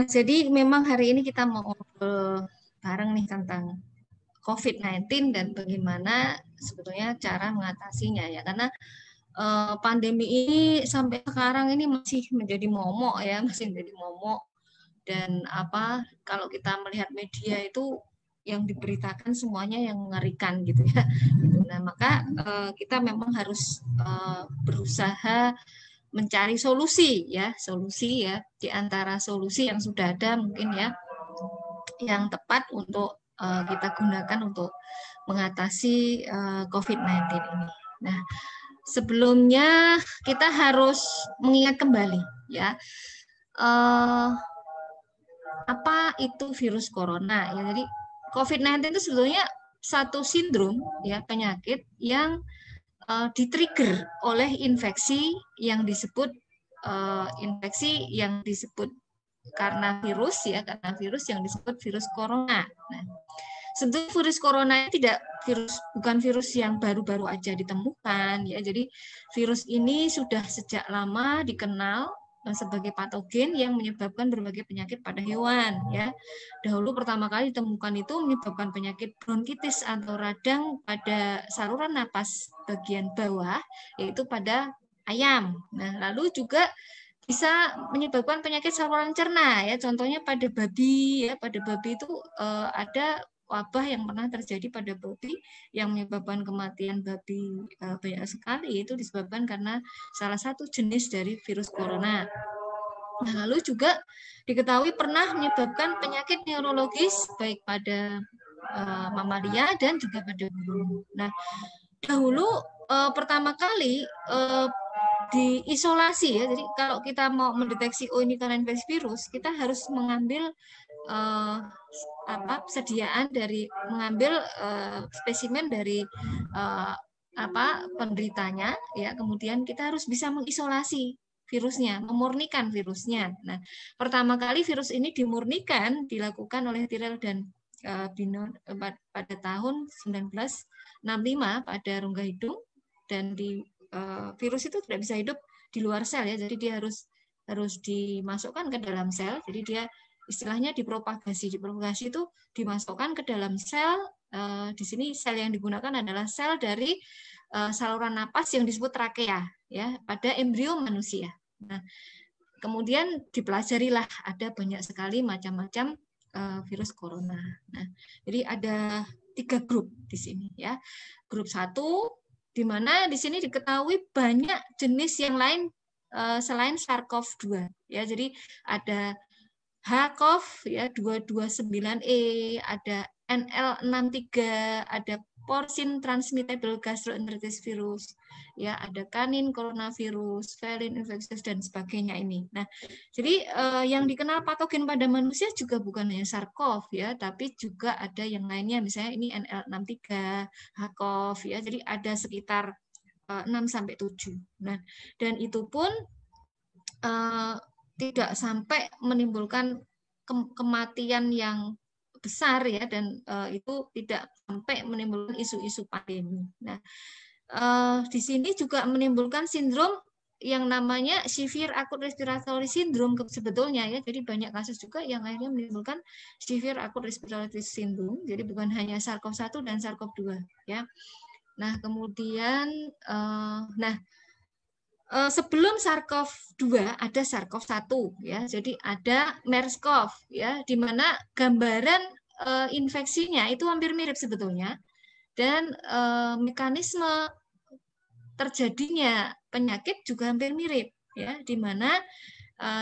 Jadi memang hari ini kita mau ngobrol bareng nih tentang COVID-19 dan bagaimana sebetulnya cara mengatasinya ya. Karena pandemi ini sampai sekarang ini masih menjadi momok ya, masih menjadi momok. Dan kalau kita melihat media itu yang diberitakan semuanya yang mengerikan gitu ya. Gitu. Nah, maka kita memang harus berusaha mencari solusi ya di antara solusi yang sudah ada mungkin ya yang tepat untuk kita gunakan untuk mengatasi COVID-19 ini. Nah, sebelumnya kita harus mengingat kembali ya uh, apa itu virus corona ya. Jadi COVID-19 itu sebetulnya satu sindrom ya penyakit yang di-trigger oleh infeksi yang disebut karena virus yang disebut virus corona. Nah, sebetulnya virus corona bukan virus yang baru-baru aja ditemukan ya. Jadi virus ini sudah sejak lama dikenal sebagai patogen yang menyebabkan berbagai penyakit pada hewan ya. Dahulu pertama kali ditemukan itu menyebabkan penyakit bronkitis atau radang pada saluran napas bagian bawah yaitu pada ayam. Nah, lalu juga bisa menyebabkan penyakit saluran cerna ya. Contohnya pada babi ya, pada babi itu ada wabah yang pernah terjadi pada babi yang menyebabkan kematian babi banyak sekali, itu disebabkan karena salah satu jenis dari virus corona. Nah, lalu juga diketahui pernah menyebabkan penyakit neurologis baik pada mamalia dan juga pada burung. Nah, dahulu pertama kali diisolasi ya. Jadi kalau kita mau mendeteksi ini karena infeksi virus, kita harus mengambil uh, sediaan dari mengambil spesimen dari uh, penderitanya ya. Kemudian kita harus bisa mengisolasi virusnya, memurnikan virusnya. Nah, pertama kali virus ini dimurnikan dilakukan oleh Tyrrell dan Binon pada tahun 1965 pada rongga hidung, dan virus itu tidak bisa hidup di luar sel ya, jadi dia harus dimasukkan ke dalam sel. Jadi dia istilahnya dipropagasi itu dimasukkan ke dalam sel. Di sini sel yang digunakan adalah sel dari saluran napas yang disebut trakea ya pada embrio manusia. Nah, kemudian dipelajarilah ada banyak sekali macam-macam virus corona. Nah, jadi ada 3 grup di sini ya. Grup 1 di mana di sini diketahui banyak jenis yang lain selain SARS-CoV-2 ya. Jadi ada HCoV ya 229E, ada NL63, ada porcine transmittable gastroenteritis virus, ya ada canin coronavirus, felin infectious dan sebagainya ini. Nah, jadi yang dikenal patogen pada manusia juga bukan hanya SARS-CoV ya, tapi juga ada yang lainnya, misalnya ini NL63, HCoV ya. Jadi ada sekitar 6 sampai 7. Nah, dan itu pun tidak sampai menimbulkan kematian yang besar ya, dan itu tidak sampai menimbulkan isu-isu pandemi. Nah, di sini juga menimbulkan sindrom yang namanya severe acute respiratory syndrome sebetulnya ya. Jadi banyak kasus juga yang akhirnya menimbulkan severe acute respiratory syndrome. Jadi bukan hanya SARS-CoV-1 dan SARS-CoV-2 ya. Nah, kemudian sebelum SARS-CoV-2 ada SARS-CoV-1 ya. Jadi ada MERS-CoV ya, di mana gambaran infeksinya itu hampir mirip sebetulnya, dan mekanisme terjadinya penyakit juga hampir mirip ya, di mana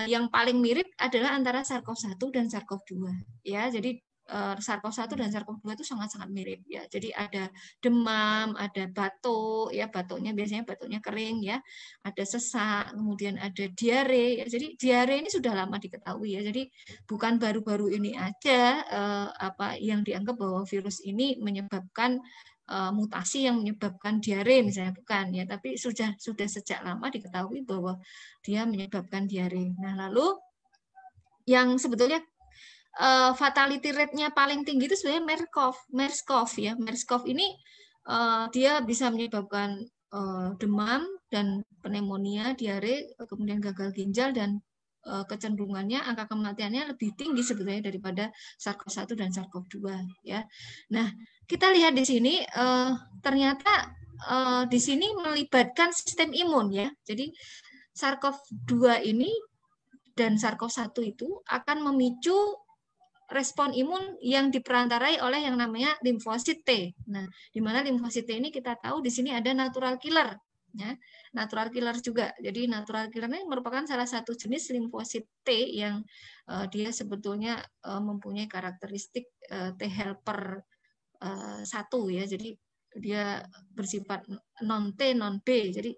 yang paling mirip adalah antara SARS-CoV-1 dan SARS-CoV-2 ya. Jadi SARS-CoV-1 dan SARS-CoV-2 itu sangat-sangat mirip ya. Jadi ada demam, ada batuk ya, batuknya biasanya batuknya kering ya, ada sesak, kemudian ada diare ya. Jadi diare ini sudah lama diketahui ya. Jadi bukan baru-baru ini aja yang dianggap bahwa virus ini menyebabkan mutasi yang menyebabkan diare misalnya, bukan ya, tapi sudah sejak lama diketahui bahwa dia menyebabkan diare. Nah, lalu yang sebetulnya fatality rate-nya paling tinggi itu sebenarnya MERS-CoV ya. MERS-CoV ini dia bisa menyebabkan demam dan pneumonia, diare, kemudian gagal ginjal dan kecenderungannya angka kematiannya lebih tinggi sebetulnya daripada SARS-CoV-1 dan SARS-CoV-2 ya. Nah, kita lihat di sini ternyata di sini melibatkan sistem imun ya. Jadi SARS-CoV-2 ini dan SARS-CoV-1 itu akan memicu respon imun yang diperantarai oleh yang namanya limfosit T. Nah, di mana limfosit T ini kita tahu di sini ada natural killer ya, natural killer juga. Jadi natural killer ini merupakan salah satu jenis limfosit T yang dia sebetulnya mempunyai karakteristik T helper 1 ya. Jadi dia bersifat non T non B. Jadi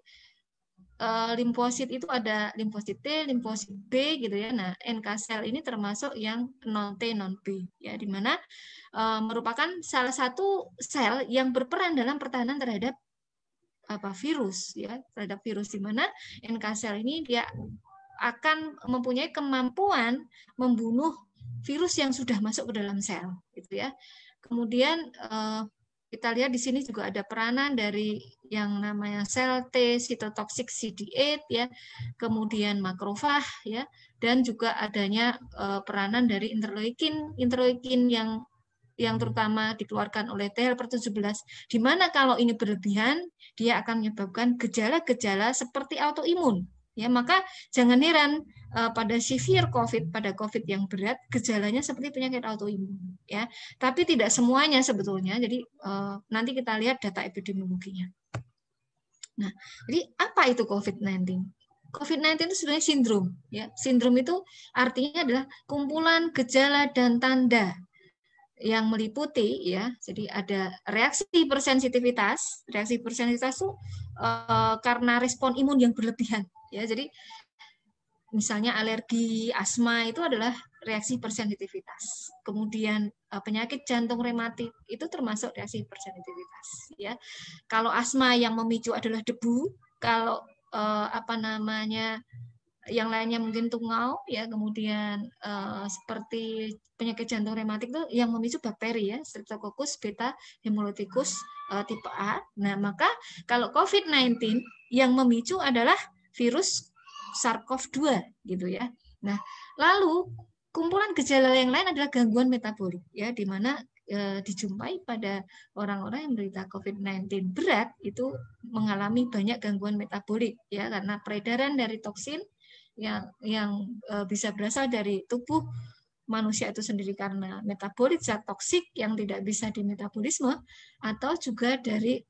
limfosit itu ada limfosit T, limfosit B gitu ya. Nah, NK cell ini termasuk yang non T non B ya, di mana merupakan salah satu sel yang berperan dalam pertahanan terhadap virus ya, terhadap virus, di mana NK cell ini dia akan mempunyai kemampuan membunuh virus yang sudah masuk ke dalam sel gitu ya. Kemudian kita lihat di sini juga ada peranan dari yang namanya sel T cytotoxic CD8 ya, kemudian makrofag ya, dan juga adanya peranan dari interleukin yang terutama dikeluarkan oleh T helper 17, di mana kalau ini berlebihan dia akan menyebabkan gejala-gejala seperti autoimun. Ya, maka jangan heran pada severe COVID, pada COVID yang berat, gejalanya seperti penyakit autoimun. Ya, tapi tidak semuanya sebetulnya. Jadi nanti kita lihat data epidemiologinya. Nah, jadi apa itu COVID-19? COVID-19 itu sebenarnya sindrom. Ya, sindrom itu artinya adalah kumpulan gejala dan tanda yang meliputi ya, jadi ada reaksi bersensitivitas. Reaksi bersensitivitas itu karena respon imun yang berlebihan ya. Jadi misalnya alergi, asma itu adalah reaksi bersensitivitas. Kemudian penyakit jantung rematik itu termasuk reaksi bersensitivitas ya. Kalau asma yang memicu adalah debu, kalau yang lainnya mungkin tungau ya, kemudian seperti penyakit jantung rematik itu yang memicu bakteri ya, Streptococcus beta hemolyticus tipe A. Nah, maka kalau COVID-19 yang memicu adalah virus SARS-CoV-2 gitu ya. Nah, lalu kumpulan gejala yang lain adalah gangguan metabolik ya, di mana dijumpai pada orang-orang yang menderita COVID-19 berat itu mengalami banyak gangguan metabolik ya, karena peredaran dari toksin yang bisa berasal dari tubuh manusia itu sendiri karena metabolit zat toksik yang tidak bisa dimetabolisme, atau juga dari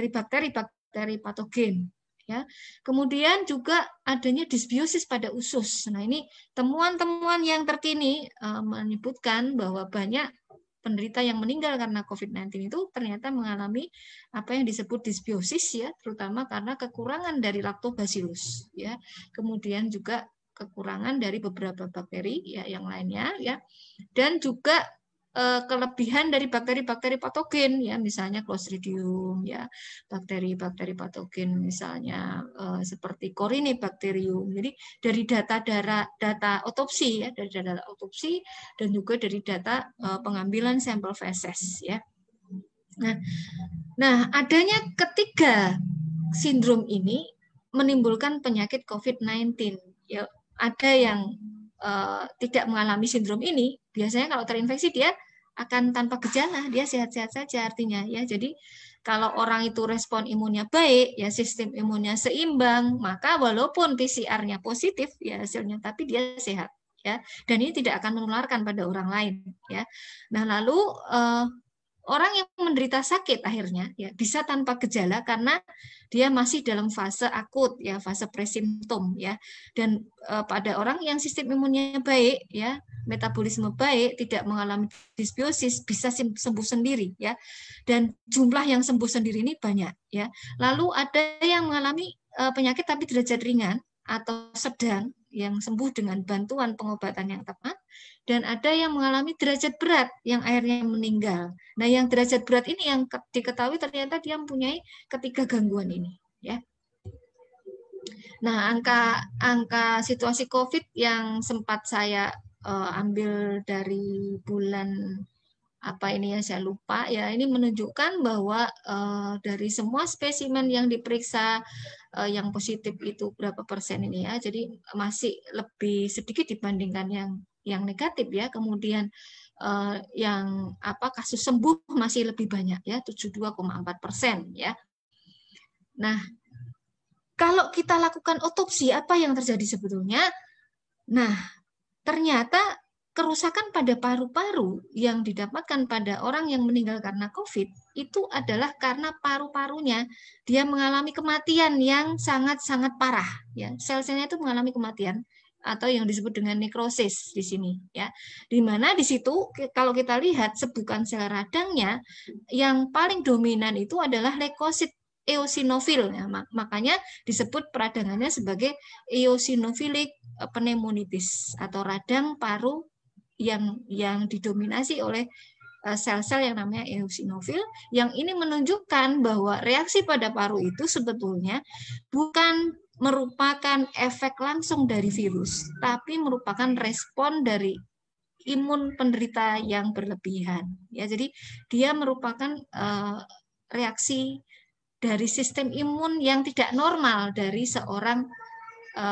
bakteri patogen ya. Kemudian juga adanya disbiosis pada usus. Nah, ini temuan-temuan yang terkini menyebutkan bahwa banyak penderita yang meninggal karena COVID-19 itu ternyata mengalami apa yang disebut disbiosis ya, terutama karena kekurangan dari lactobacillus ya. Kemudian juga kekurangan dari beberapa bakteri ya yang lainnya ya. Dan juga kelebihan dari bakteri-bakteri patogen ya, misalnya Clostridium ya, bakteri-bakteri patogen misalnya seperti Corynebacterium. Jadi dari data otopsi ya, dari data otopsi dan juga dari data pengambilan sampel feses ya. Nah, adanya ketiga sindrom ini menimbulkan penyakit COVID-19 ya. Ada yang tidak mengalami sindrom ini, biasanya kalau terinfeksi dia akan tanpa gejala, dia sehat-sehat saja artinya ya. Jadi kalau orang itu respon imunnya baik, ya sistem imunnya seimbang, maka walaupun PCR-nya positif ya hasilnya, tapi dia sehat ya. Dan ini tidak akan menularkan pada orang lain ya. Nah, lalu orang yang menderita sakit akhirnya ya bisa tanpa gejala karena dia masih dalam fase akut ya, fase presimptom ya. Dan pada orang yang sistem imunnya baik ya, metabolisme baik, tidak mengalami disbiosis, bisa sembuh sendiri ya. Dan jumlah yang sembuh sendiri ini banyak ya. Lalu ada yang mengalami penyakit tapi derajat ringan atau sedang yang sembuh dengan bantuan pengobatan yang tepat, dan ada yang mengalami derajat berat yang akhirnya meninggal. Nah, yang derajat berat ini yang diketahui ternyata dia mempunyai ketiga gangguan ini ya. Nah, angka situasi COVID yang sempat saya ambil dari bulan apa ini ya, saya lupa ya, ini menunjukkan bahwa dari semua spesimen yang diperiksa yang positif itu berapa persen ini ya. Jadi masih lebih sedikit dibandingkan yang negatif ya. Kemudian yang kasus sembuh masih lebih banyak ya, 72,4% ya. Nah, kalau kita lakukan otopsi, apa yang terjadi sebetulnya? Nah, ternyata kerusakan pada paru-paru yang didapatkan pada orang yang meninggal karena COVID itu adalah karena paru-parunya dia mengalami kematian yang sangat-sangat parah. Ya, sel-selnya itu mengalami kematian atau yang disebut dengan nekrosis di sini. Ya, di mana di situ kalau kita lihat sebukan sel radangnya yang paling dominan itu adalah leukosit eosinofil, ya, makanya disebut peradangannya sebagai eosinofilik pneumonitis atau radang paru yang didominasi oleh sel-sel yang namanya eosinofil, yang ini menunjukkan bahwa reaksi pada paru itu sebetulnya bukan merupakan efek langsung dari virus, tapi merupakan respon dari imun penderita yang berlebihan. Ya, jadi dia merupakan reaksi dari sistem imun yang tidak normal dari seorang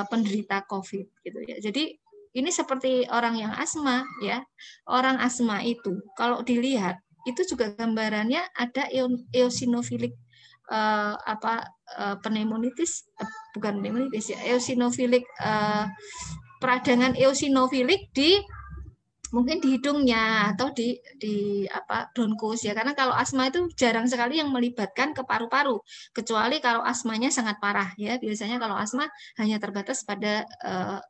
penderita COVID gitu ya. Jadi ini seperti orang yang asma ya. Orang asma itu kalau dilihat itu juga gambarannya ada eosinofilik pneumonitis, bukan pneumonitis ya, eosinofilik peradangan eosinofilik di mungkin di hidungnya atau di bronkus ya, karena kalau asma itu jarang sekali yang melibatkan ke paru-paru, kecuali kalau asmanya sangat parah ya. Biasanya kalau asma hanya terbatas pada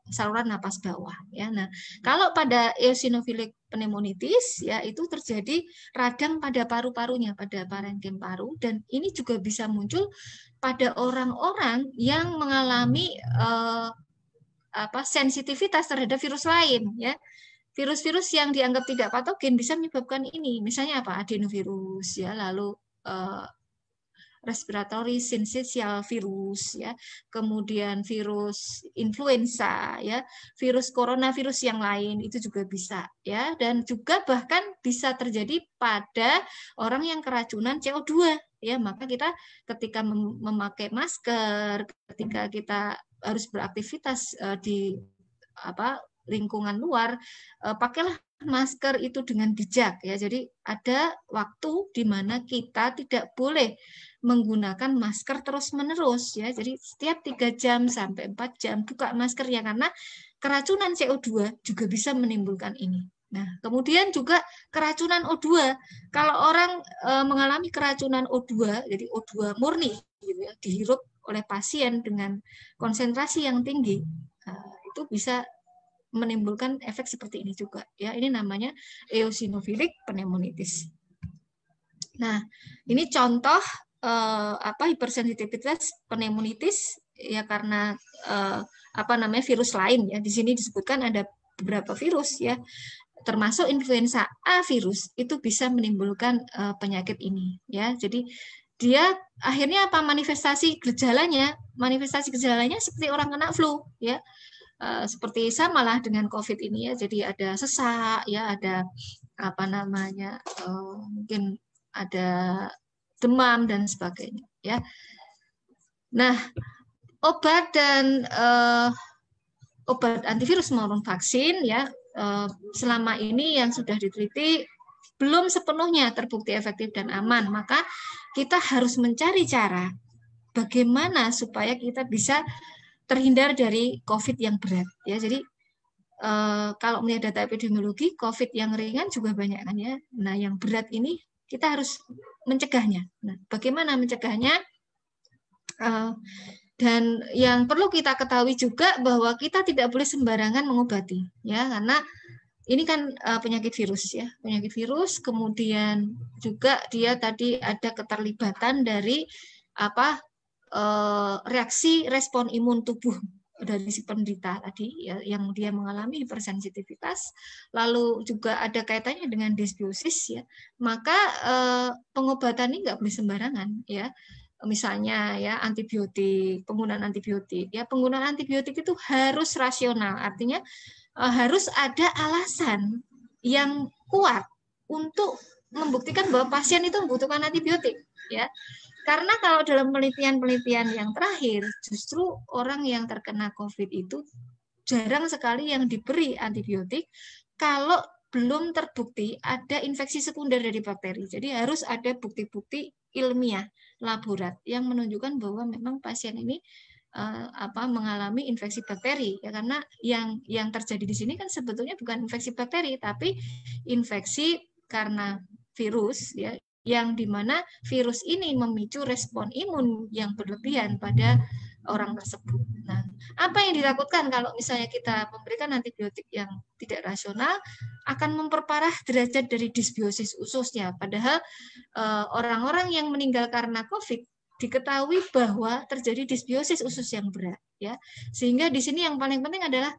saluran napas bawah ya. Nah, kalau pada eosinofilik pneumonitis ya itu terjadi radang pada paru-parunya, pada parenkim paru, dan ini juga bisa muncul pada orang-orang yang mengalami sensitivitas terhadap virus lain ya. Virus-virus yang dianggap tidak patogen bisa menyebabkan ini. Misalnya apa? Adenovirus ya, lalu respiratory syncytial virus ya, kemudian virus influenza ya, virus coronavirus yang lain itu juga bisa ya, dan juga bahkan bisa terjadi pada orang yang keracunan CO2 ya. Maka kita ketika memakai masker, ketika kita harus beraktivitas di lingkungan luar, pakailah masker itu dengan bijak ya. Jadi ada waktu di mana kita tidak boleh menggunakan masker terus-menerus ya. Jadi setiap 3 jam sampai 4 jam buka maskernya, karena keracunan CO2 juga bisa menimbulkan ini. Nah, kemudian juga keracunan O2. Kalau orang mengalami keracunan O2, jadi O2 murni gitu ya, dihirup oleh pasien dengan konsentrasi yang tinggi, itu bisa menimbulkan efek seperti ini juga ya. Ini namanya eosinofilik pneumonitis. Nah, ini contoh hipersensitivitas pneumonitis ya, karena virus lain ya. Di sini disebutkan ada beberapa virus ya, termasuk influenza A virus itu bisa menimbulkan penyakit ini ya. Jadi dia akhirnya manifestasi gejalanya seperti orang kena flu ya. Seperti samalah dengan COVID ini ya. Jadi ada sesak ya, ada mungkin ada demam dan sebagainya ya. Nah, obat dan obat antivirus maupun vaksin ya, selama ini yang sudah diteliti belum sepenuhnya terbukti efektif dan aman. Maka kita harus mencari cara bagaimana supaya kita bisa terhindar dari COVID yang berat ya. Jadi kalau melihat data epidemiologi, COVID yang ringan juga banyak kan ya. Nah, yang berat ini kita harus mencegahnya. Nah, bagaimana mencegahnya? Dan yang perlu kita ketahui juga bahwa kita tidak boleh sembarangan mengobati ya, karena ini kan penyakit virus ya, penyakit virus. Kemudian juga dia tadi ada keterlibatan dari reaksi respon imun tubuh dari si penderita tadi ya, yang dia mengalami hipersensitivitas, lalu juga ada kaitannya dengan dysbiosis ya. Maka pengobatan ini nggak boleh sembarangan ya. Misalnya ya penggunaan antibiotik ya, penggunaan antibiotik itu harus rasional, artinya harus ada alasan yang kuat untuk membuktikan bahwa pasien itu membutuhkan antibiotik, ya. Karena kalau dalam penelitian-penelitian yang terakhir, justru orang yang terkena COVID itu jarang sekali yang diberi antibiotik kalau belum terbukti ada infeksi sekunder dari bakteri. Jadi harus ada bukti-bukti ilmiah laborat yang menunjukkan bahwa memang pasien ini mengalami infeksi bakteri, ya, karena yang terjadi di sini kan sebetulnya bukan infeksi bakteri tapi infeksi karena virus, ya, yang dimana virus ini memicu respon imun yang berlebihan pada orang tersebut. Nah, apa yang ditakutkan kalau misalnya kita memberikan antibiotik yang tidak rasional akan memperparah derajat dari disbiosis ususnya. Padahal orang-orang yang meninggal karena COVID diketahui bahwa terjadi disbiosis usus yang berat, ya. Sehingga di sini yang paling penting adalah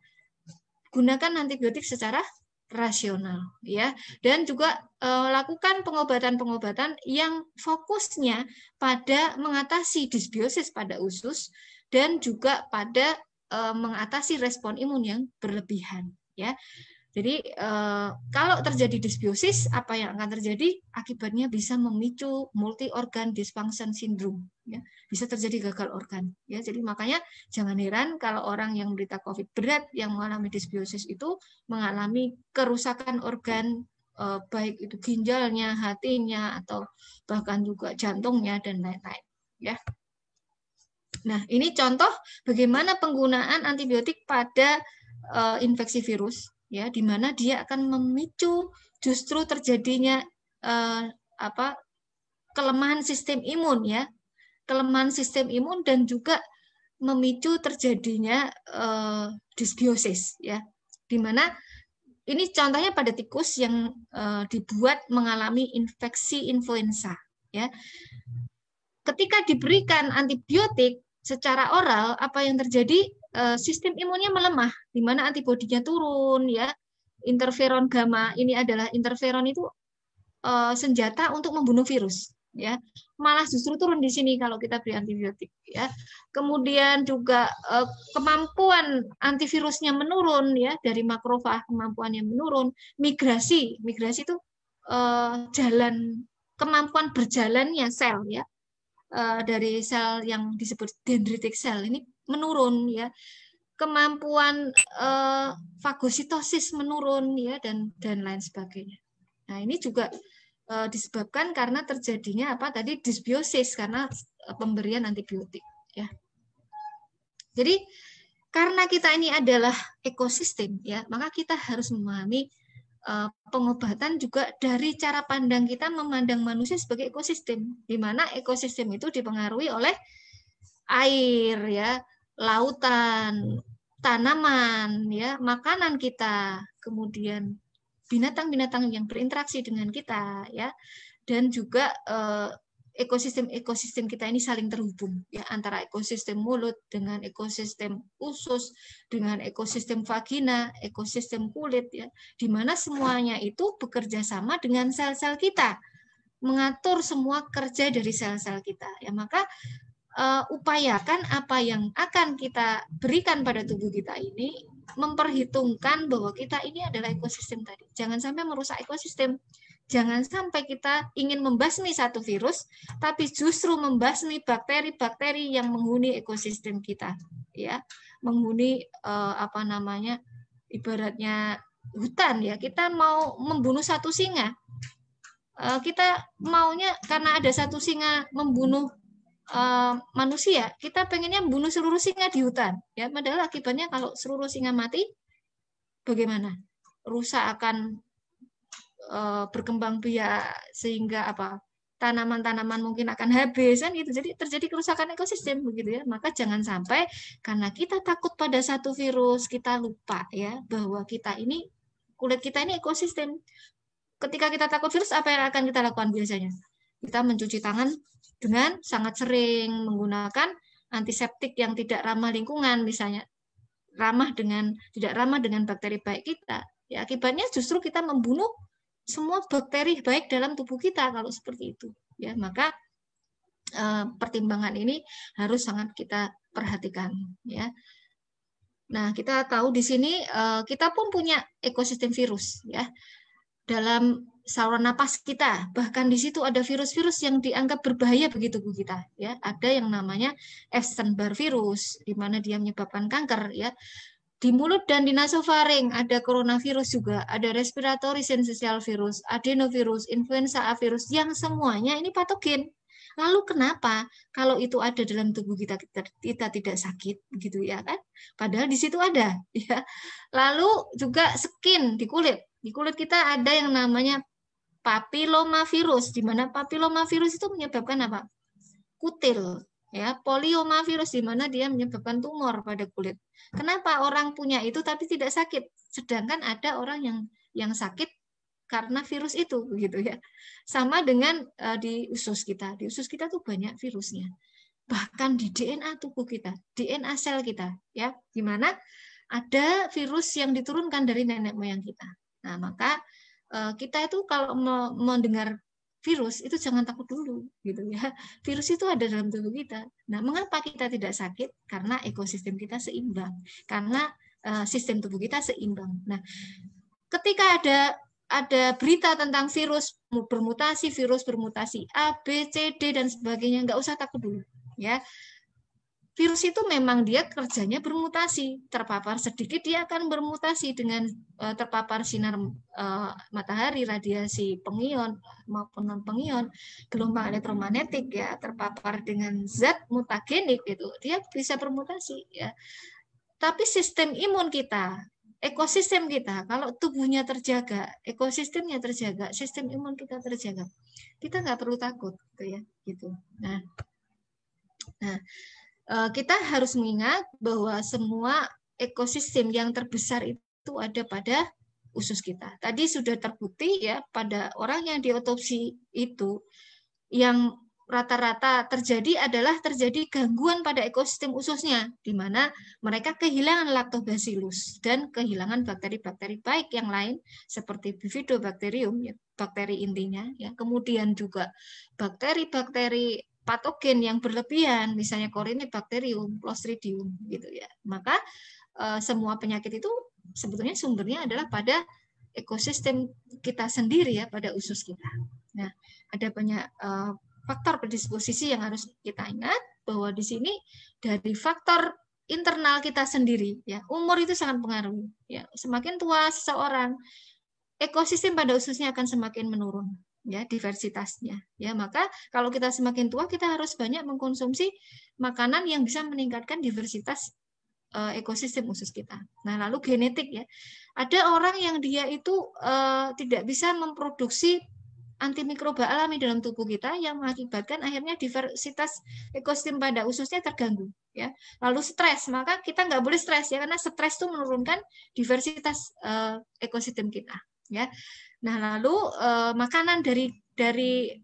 gunakan antibiotik secara rasional, ya, dan juga lakukan pengobatan-pengobatan yang fokusnya pada mengatasi disbiosis pada usus dan juga pada mengatasi respon imun yang berlebihan, ya. Jadi kalau terjadi disbiosis, apa yang akan terjadi? Akibatnya bisa memicu multi organ dysfunction syndrome, ya. Bisa terjadi gagal organ, ya. Jadi makanya jangan heran kalau orang yang menderita COVID berat yang mengalami disbiosis itu mengalami kerusakan organ, baik itu ginjalnya, hatinya, atau bahkan juga jantungnya dan lain-lain, ya. Nah, ini contoh bagaimana penggunaan antibiotik pada infeksi virus, ya, di mana dia akan memicu justru terjadinya kelemahan sistem imun, ya, kelemahan sistem imun dan juga memicu terjadinya disbiosis, ya, di mana ini contohnya pada tikus yang dibuat mengalami infeksi influenza, ya. Ketika diberikan antibiotik secara oral, apa yang terjadi? Sistem imunnya melemah, di mana antibodinya turun, ya. Interferon gamma ini adalah interferon itu senjata untuk membunuh virus, ya. Malah justru turun di sini kalau kita beri antibiotik, ya. Kemudian juga kemampuan antivirusnya menurun, ya, dari makrofag kemampuannya menurun. Migrasi itu jalan kemampuan berjalannya sel, ya, dari sel yang disebut dendritic cell ini menurun, ya. Kemampuan fagositosis menurun, ya, dan lain sebagainya. Nah, ini juga disebabkan karena terjadinya tadi disbiosis karena pemberian antibiotik, ya. Jadi karena kita ini adalah ekosistem, ya, maka kita harus memahami pengobatan juga dari cara pandang kita memandang manusia sebagai ekosistem, di mana ekosistem itu dipengaruhi oleh air, ya, lautan, tanaman, ya, makanan kita, kemudian binatang-binatang yang berinteraksi dengan kita, ya, dan juga ekosistem kita ini saling terhubung, ya, antara ekosistem mulut dengan ekosistem usus dengan ekosistem vagina, ekosistem kulit, ya, di mana semuanya itu bekerja sama dengan sel-sel kita, mengatur semua kerja dari sel-sel kita, ya. Maka upayakan apa yang akan kita berikan pada tubuh kita ini memperhitungkan bahwa kita ini adalah ekosistem tadi. Jangan sampai merusak ekosistem. Jangan sampai kita ingin membasmi satu virus, tapi justru membasmi bakteri-bakteri yang menghuni ekosistem kita, ya, menghuni ibaratnya hutan, ya. Kita mau membunuh satu singa, kita maunya karena ada satu singa membunuh manusia, kita pengennya membunuh seluruh singa di hutan, ya. Padahal akibatnya kalau seluruh singa mati, bagaimana? Rusak akan berkembang biak sehingga tanaman-tanaman mungkin akan habis, kan gitu. Jadi terjadi kerusakan ekosistem begitu, ya. Maka jangan sampai karena kita takut pada satu virus kita lupa, ya, bahwa kulit kita ini ekosistem. Ketika kita takut virus, apa yang akan kita lakukan biasanya? Kita mencuci tangan dengan sangat sering, menggunakan antiseptik yang tidak ramah lingkungan, misalnya tidak ramah dengan bakteri baik kita. Ya, akibatnya justru kita membunuh semua bakteri baik dalam tubuh kita kalau seperti itu, ya. Maka pertimbangan ini harus sangat kita perhatikan, ya. Nah, kita tahu di sini kita pun punya ekosistem virus, ya. dalam saluran napas kita. Bahkan di situ ada virus-virus yang dianggap berbahaya bagi tubuh kita. Ya, ada yang namanya Epstein-Barr virus, di mana dia menyebabkan kanker. Ya, di mulut dan di nasofaring ada coronavirus juga, ada respiratory syncytial virus, adenovirus, influenza A virus, yang semuanya ini patogen. Lalu kenapa kalau itu ada dalam tubuh kita tidak sakit, gitu ya kan? Padahal di situ ada, ya. Lalu juga skin di kulit. Di kulit kita ada yang namanya papilomavirus, di mana papilomavirus itu menyebabkan apa? Kutil, ya. Poliomavirus, di mana dia menyebabkan tumor pada kulit. Kenapa orang punya itu tapi tidak sakit, sedangkan ada orang yang sakit karena virus itu, begitu ya. Sama dengan di usus kita. Di usus kita tuh banyak virusnya. Bahkan di DNA tubuh kita, DNA sel kita, ya, di mana ada virus yang diturunkan dari nenek moyang kita. Nah, maka kita itu kalau mendengar virus itu jangan takut dulu, gitu ya. Virus itu ada dalam tubuh kita. Nah, mengapa kita tidak sakit? Karena ekosistem kita seimbang, karena sistem tubuh kita seimbang. Nah, ketika ada berita tentang virus bermutasi A, B, C, D dan sebagainya, nggak usah takut dulu, ya. Virus itu memang dia kerjanya bermutasi, terpapar sedikit dia akan bermutasi dengan terpapar sinar matahari, radiasi pengion maupun non pengion, gelombang elektromagnetik, ya, terpapar dengan zat mutagenik itu, dia bisa bermutasi, ya. Tapi sistem imun kita, ekosistem kita, kalau tubuhnya terjaga, ekosistemnya terjaga, sistem imun kita terjaga, kita nggak perlu takut, gitu ya, gitu. Nah, kita harus mengingat bahwa semua ekosistem yang terbesar itu ada pada usus kita. Tadi sudah terbukti ya pada orang yang diotopsi itu, yang rata-rata terjadi adalah terjadi gangguan pada ekosistem ususnya, di mana mereka kehilangan lactobacillus dan kehilangan bakteri-bakteri baik yang lain seperti bifidobacterium, ya, bakteri intinya, ya. Kemudian juga bakteri-bakteri patogen yang berlebihan, misalnya Corynebacterium, Clostridium, gitu ya. Maka semua penyakit itu sebetulnya sumbernya adalah pada ekosistem kita sendiri, ya, pada usus kita. Nah, ada banyak faktor predisposisi yang harus kita ingat, bahwa di sini dari faktor internal kita sendiri, ya, umur itu sangat mempengaruhi, ya. Semakin tua seseorang, ekosistem pada ususnya akan semakin menurun, ya, diversitasnya, ya. Maka kalau kita semakin tua, kita harus banyak mengkonsumsi makanan yang bisa meningkatkan diversitas ekosistem usus kita. Nah, lalu genetik, ya, ada orang yang dia itu tidak bisa memproduksi antimikroba alami dalam tubuh kita, yang mengakibatkan akhirnya diversitas ekosistem pada ususnya terganggu, ya. Lalu stres, maka kita nggak boleh stres, ya, karena stres itu menurunkan diversitas ekosistem kita, ya. Nah, lalu makanan dari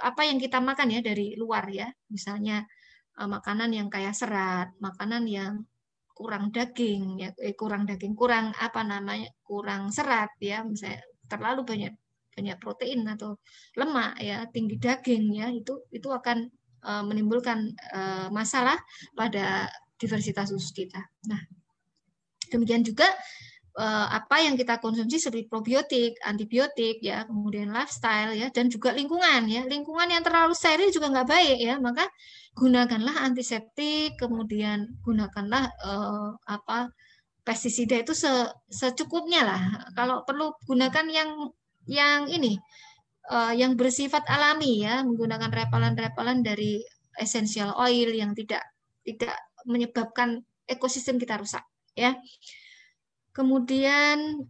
apa yang kita makan, ya, dari luar, ya, misalnya makanan yang kaya serat, makanan yang kurang daging, ya, kurang apa namanya, kurang serat, ya, misalnya terlalu banyak protein atau lemak, ya, tinggi daging, ya, itu akan menimbulkan masalah pada diversitas usus kita. Nah, demikian juga apa yang kita konsumsi seperti probiotik, antibiotik, ya, kemudian lifestyle, ya, dan juga lingkungan, ya. Lingkungan yang terlalu steril juga nggak baik, ya. Maka gunakanlah antiseptik, kemudian gunakanlah pestisida itu secukupnya lah. Kalau perlu gunakan yang ini yang bersifat alami, ya, menggunakan repelan dari essential oil yang tidak menyebabkan ekosistem kita rusak, ya. Kemudian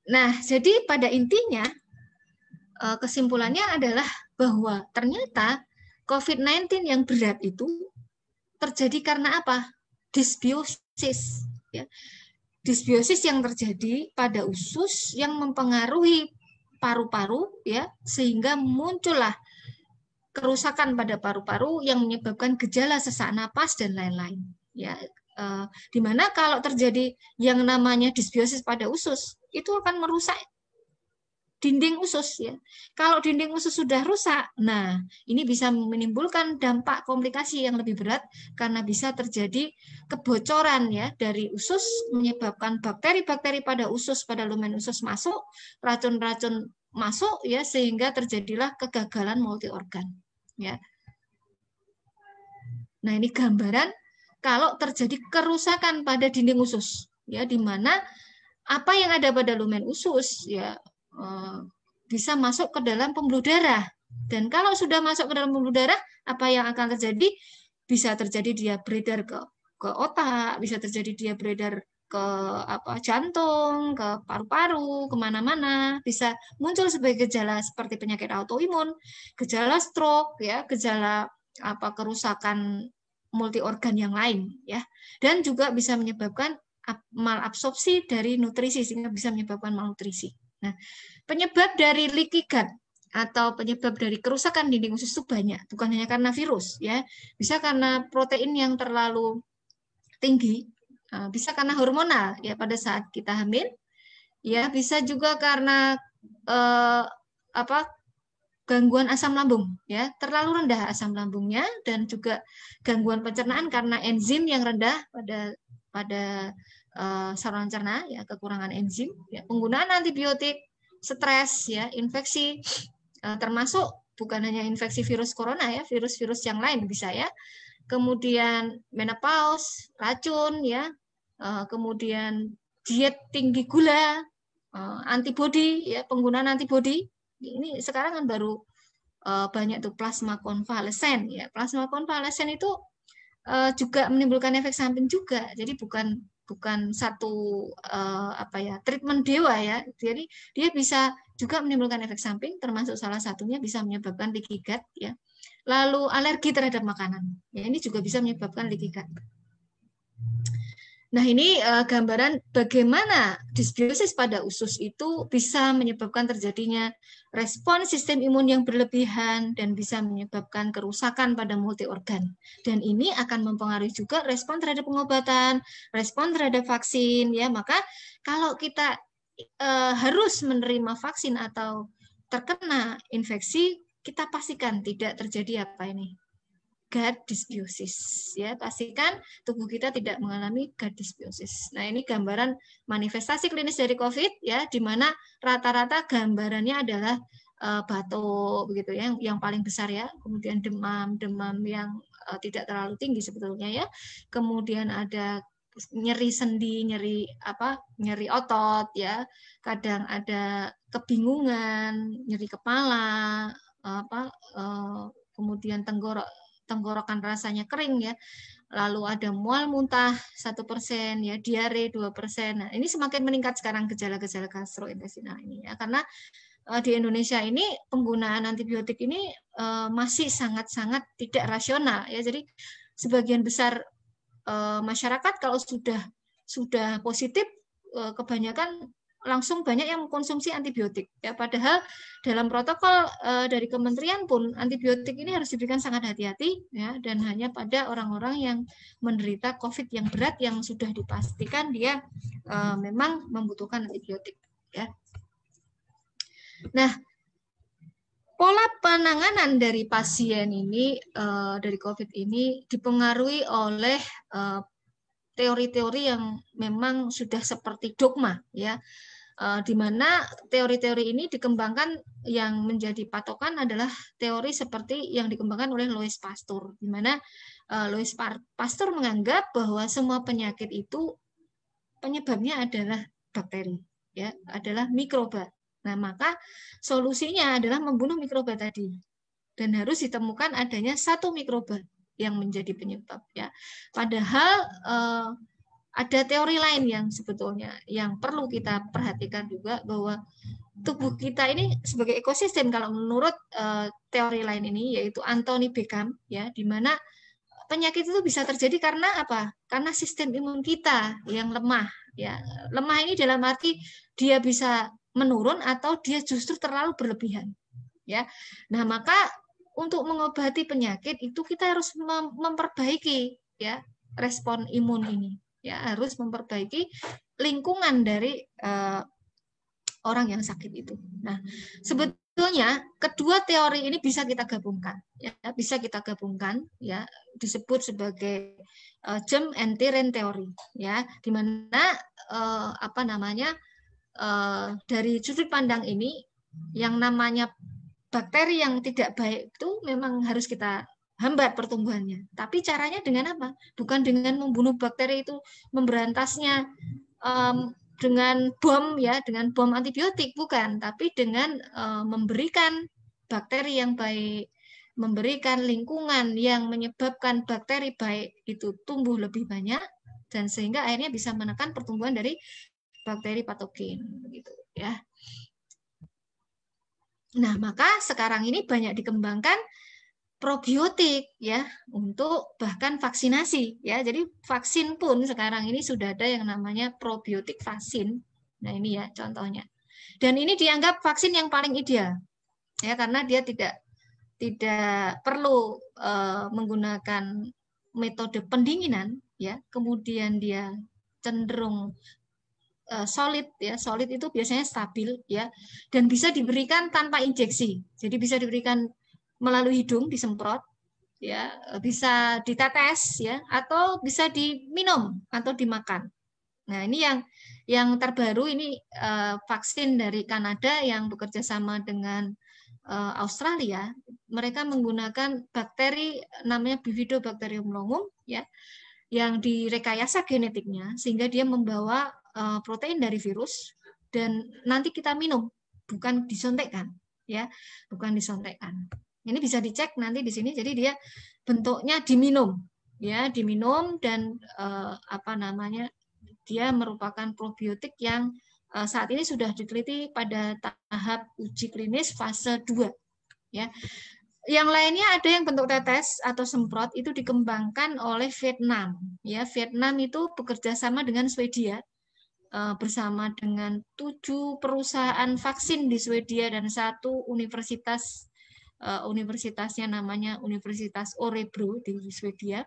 nah, jadi pada intinya kesimpulannya adalah bahwa ternyata COVID-19 yang berat itu terjadi karena apa? Disbiosis, ya. Disbiosis yang terjadi pada usus yang mempengaruhi paru-paru, ya, sehingga muncullah kerusakan pada paru-paru yang menyebabkan gejala sesak napas dan lain-lain, ya. Dimana kalau terjadi yang namanya disbiosis pada usus, itu akan merusak dinding usus ya. Kalau dinding usus sudah rusak, nah ini bisa menimbulkan dampak komplikasi yang lebih berat karena bisa terjadi kebocoran ya dari usus, menyebabkan bakteri-bakteri pada usus, pada lumen usus masuk, racun-racun masuk ya, sehingga terjadilah kegagalan multi organ ya. Nah, ini gambaran kalau terjadi kerusakan pada dinding usus ya, di mana apa yang ada pada lumen usus ya bisa masuk ke dalam pembuluh darah. Dan kalau sudah masuk ke dalam pembuluh darah, apa yang akan terjadi? Bisa terjadi dia beredar ke otak, bisa terjadi dia beredar ke jantung, ke paru-paru, kemana-mana, bisa muncul sebagai gejala seperti penyakit autoimun, gejala stroke, ya, gejala kerusakan multi organ yang lain, ya, dan juga bisa menyebabkan malabsorpsi dari nutrisi sehingga bisa menyebabkan malnutrisi. Nah, penyebab dari leaky gut atau penyebab dari kerusakan dinding usus itu banyak, bukan hanya karena virus, ya, bisa karena protein yang terlalu tinggi, bisa karena hormonal, ya, pada saat kita hamil, ya, bisa juga karena gangguan asam lambung, ya, terlalu rendah asam lambungnya, dan juga gangguan pencernaan karena enzim yang rendah pada saluran cerna, ya, kekurangan enzim, ya, penggunaan antibiotik, stres, ya, infeksi, termasuk bukan hanya infeksi virus corona, ya, virus-virus yang lain bisa, ya, kemudian menopause, racun, ya, kemudian diet tinggi gula, antibodi, ya, penggunaan antibodi. Ini sekarang kan baru banyak tuh plasma konvalesen, ya. Plasma konvalesen itu juga menimbulkan efek samping juga. Jadi bukan satu treatment dewa, ya. Jadi dia bisa juga menimbulkan efek samping, termasuk salah satunya bisa menyebabkan leaky gut, ya. Lalu alergi terhadap makanan. Ya, ini juga bisa menyebabkan leaky gut. Nah, ini gambaran bagaimana dysbiosis pada usus itu bisa menyebabkan terjadinya respon sistem imun yang berlebihan dan bisa menyebabkan kerusakan pada multi organ. Dan ini akan mempengaruhi juga respon terhadap pengobatan, respon terhadap vaksin, ya. Maka kalau kita harus menerima vaksin atau terkena infeksi, kita pastikan tidak terjadi gut dysbiosis, ya, pastikan tubuh kita tidak mengalami gut dysbiosis. Nah, ini gambaran manifestasi klinis dari COVID, ya, di mana rata-rata gambarannya adalah batuk begitu, ya, yang paling besar, ya, kemudian demam yang tidak terlalu tinggi sebetulnya, ya, kemudian ada nyeri sendi, nyeri otot, ya, kadang ada kebingungan, nyeri kepala, kemudian tenggorokan rasanya kering, ya, lalu ada mual muntah 1%, ya, diare 2%. Nah, ini semakin meningkat sekarang gejala-gejala gastrointestinal ini, ya, karena di Indonesia ini penggunaan antibiotik ini masih sangat-sangat tidak rasional, ya. Jadi sebagian besar masyarakat kalau sudah positif, kebanyakan langsung banyak yang mengkonsumsi antibiotik, ya, padahal dalam protokol dari kementerian pun antibiotik ini harus diberikan sangat hati-hati, ya, dan hanya pada orang-orang yang menderita COVID yang berat yang sudah dipastikan dia memang membutuhkan antibiotik, ya. Nah, pola penanganan dari pasien ini dari COVID ini dipengaruhi oleh teori-teori yang memang sudah seperti dogma, ya, di mana teori-teori ini dikembangkan, yang menjadi patokan adalah teori seperti yang dikembangkan oleh Louis Pasteur, di mana Louis Pasteur menganggap bahwa semua penyakit itu penyebabnya adalah bakteri, ya, adalah mikroba. Nah, maka solusinya adalah membunuh mikroba tadi, dan harus ditemukan adanya satu mikroba yang menjadi penyebab, ya. Padahal ada teori lain yang sebetulnya yang perlu kita perhatikan juga, bahwa tubuh kita ini sebagai ekosistem kalau menurut teori lain ini, yaitu Anthony Beckham, ya, di mana penyakit itu bisa terjadi karena apa? Karena sistem imun kita yang lemah, ya. Lemah ini dalam arti dia bisa menurun atau dia justru terlalu berlebihan, ya. Nah, maka untuk mengobati penyakit itu kita harus memperbaiki, ya, respon imun ini, ya, harus memperbaiki lingkungan dari orang yang sakit itu. Nah, sebetulnya kedua teori ini bisa kita gabungkan, ya, bisa kita gabungkan, ya, disebut sebagai germ and terrain theory, ya, di mana dari sudut pandang ini yang namanya bakteri yang tidak baik itu memang harus kita hambat pertumbuhannya. Tapi caranya dengan apa? Bukan dengan membunuh bakteri itu, memberantasnya dengan bom, ya, dengan bom antibiotik, bukan, tapi dengan memberikan bakteri yang baik, memberikan lingkungan yang menyebabkan bakteri baik itu tumbuh lebih banyak, dan sehingga akhirnya bisa menekan pertumbuhan dari bakteri patogen, begitu, ya. Nah, maka sekarang ini banyak dikembangkan probiotik, ya, untuk bahkan vaksinasi, ya. Jadi vaksin pun sekarang ini sudah ada yang namanya probiotik vaksin. Nah, ini ya contohnya. Dan ini dianggap vaksin yang paling ideal, ya, karena dia tidak perlu menggunakan metode pendinginan, ya. Kemudian dia cenderung solid, ya. Solid itu biasanya stabil, ya, dan bisa diberikan tanpa injeksi. Jadi bisa diberikan melalui hidung, disemprot, ya, bisa ditetes, ya, atau bisa diminum atau dimakan. Nah, ini yang terbaru ini vaksin dari Kanada yang bekerja sama dengan Australia. Mereka menggunakan bakteri namanya Bifidobacterium longum, ya, yang direkayasa genetiknya sehingga dia membawa protein dari virus, dan nanti kita minum, bukan disontekkan, ya, bukan disontekkan. Ini bisa dicek nanti di sini. Jadi dia bentuknya diminum, ya, diminum, dan dia merupakan probiotik yang saat ini sudah diteliti pada tahap uji klinis fase 2, ya. Yang lainnya ada yang bentuk tetes atau semprot, itu dikembangkan oleh Vietnam, ya. Vietnam itu bekerja sama dengan Swedia, bersama dengan 7 perusahaan vaksin di Swedia dan 1 universitas, universitasnya namanya Universitas Örebro di Swedia.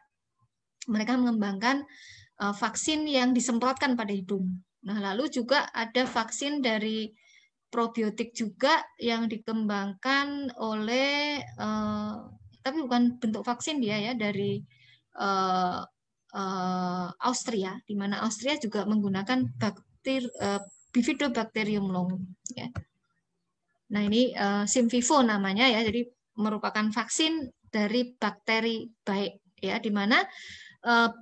Mereka mengembangkan vaksin yang disemprotkan pada hidung. Nah, lalu juga ada vaksin dari probiotik juga yang dikembangkan oleh tapi bukan bentuk vaksin dia, ya, dari Austria, di mana Austria juga menggunakan Bifidobacterium longum, ya. Nah, ini Simvivo namanya, ya. Jadi merupakan vaksin dari bakteri baik, ya, di mana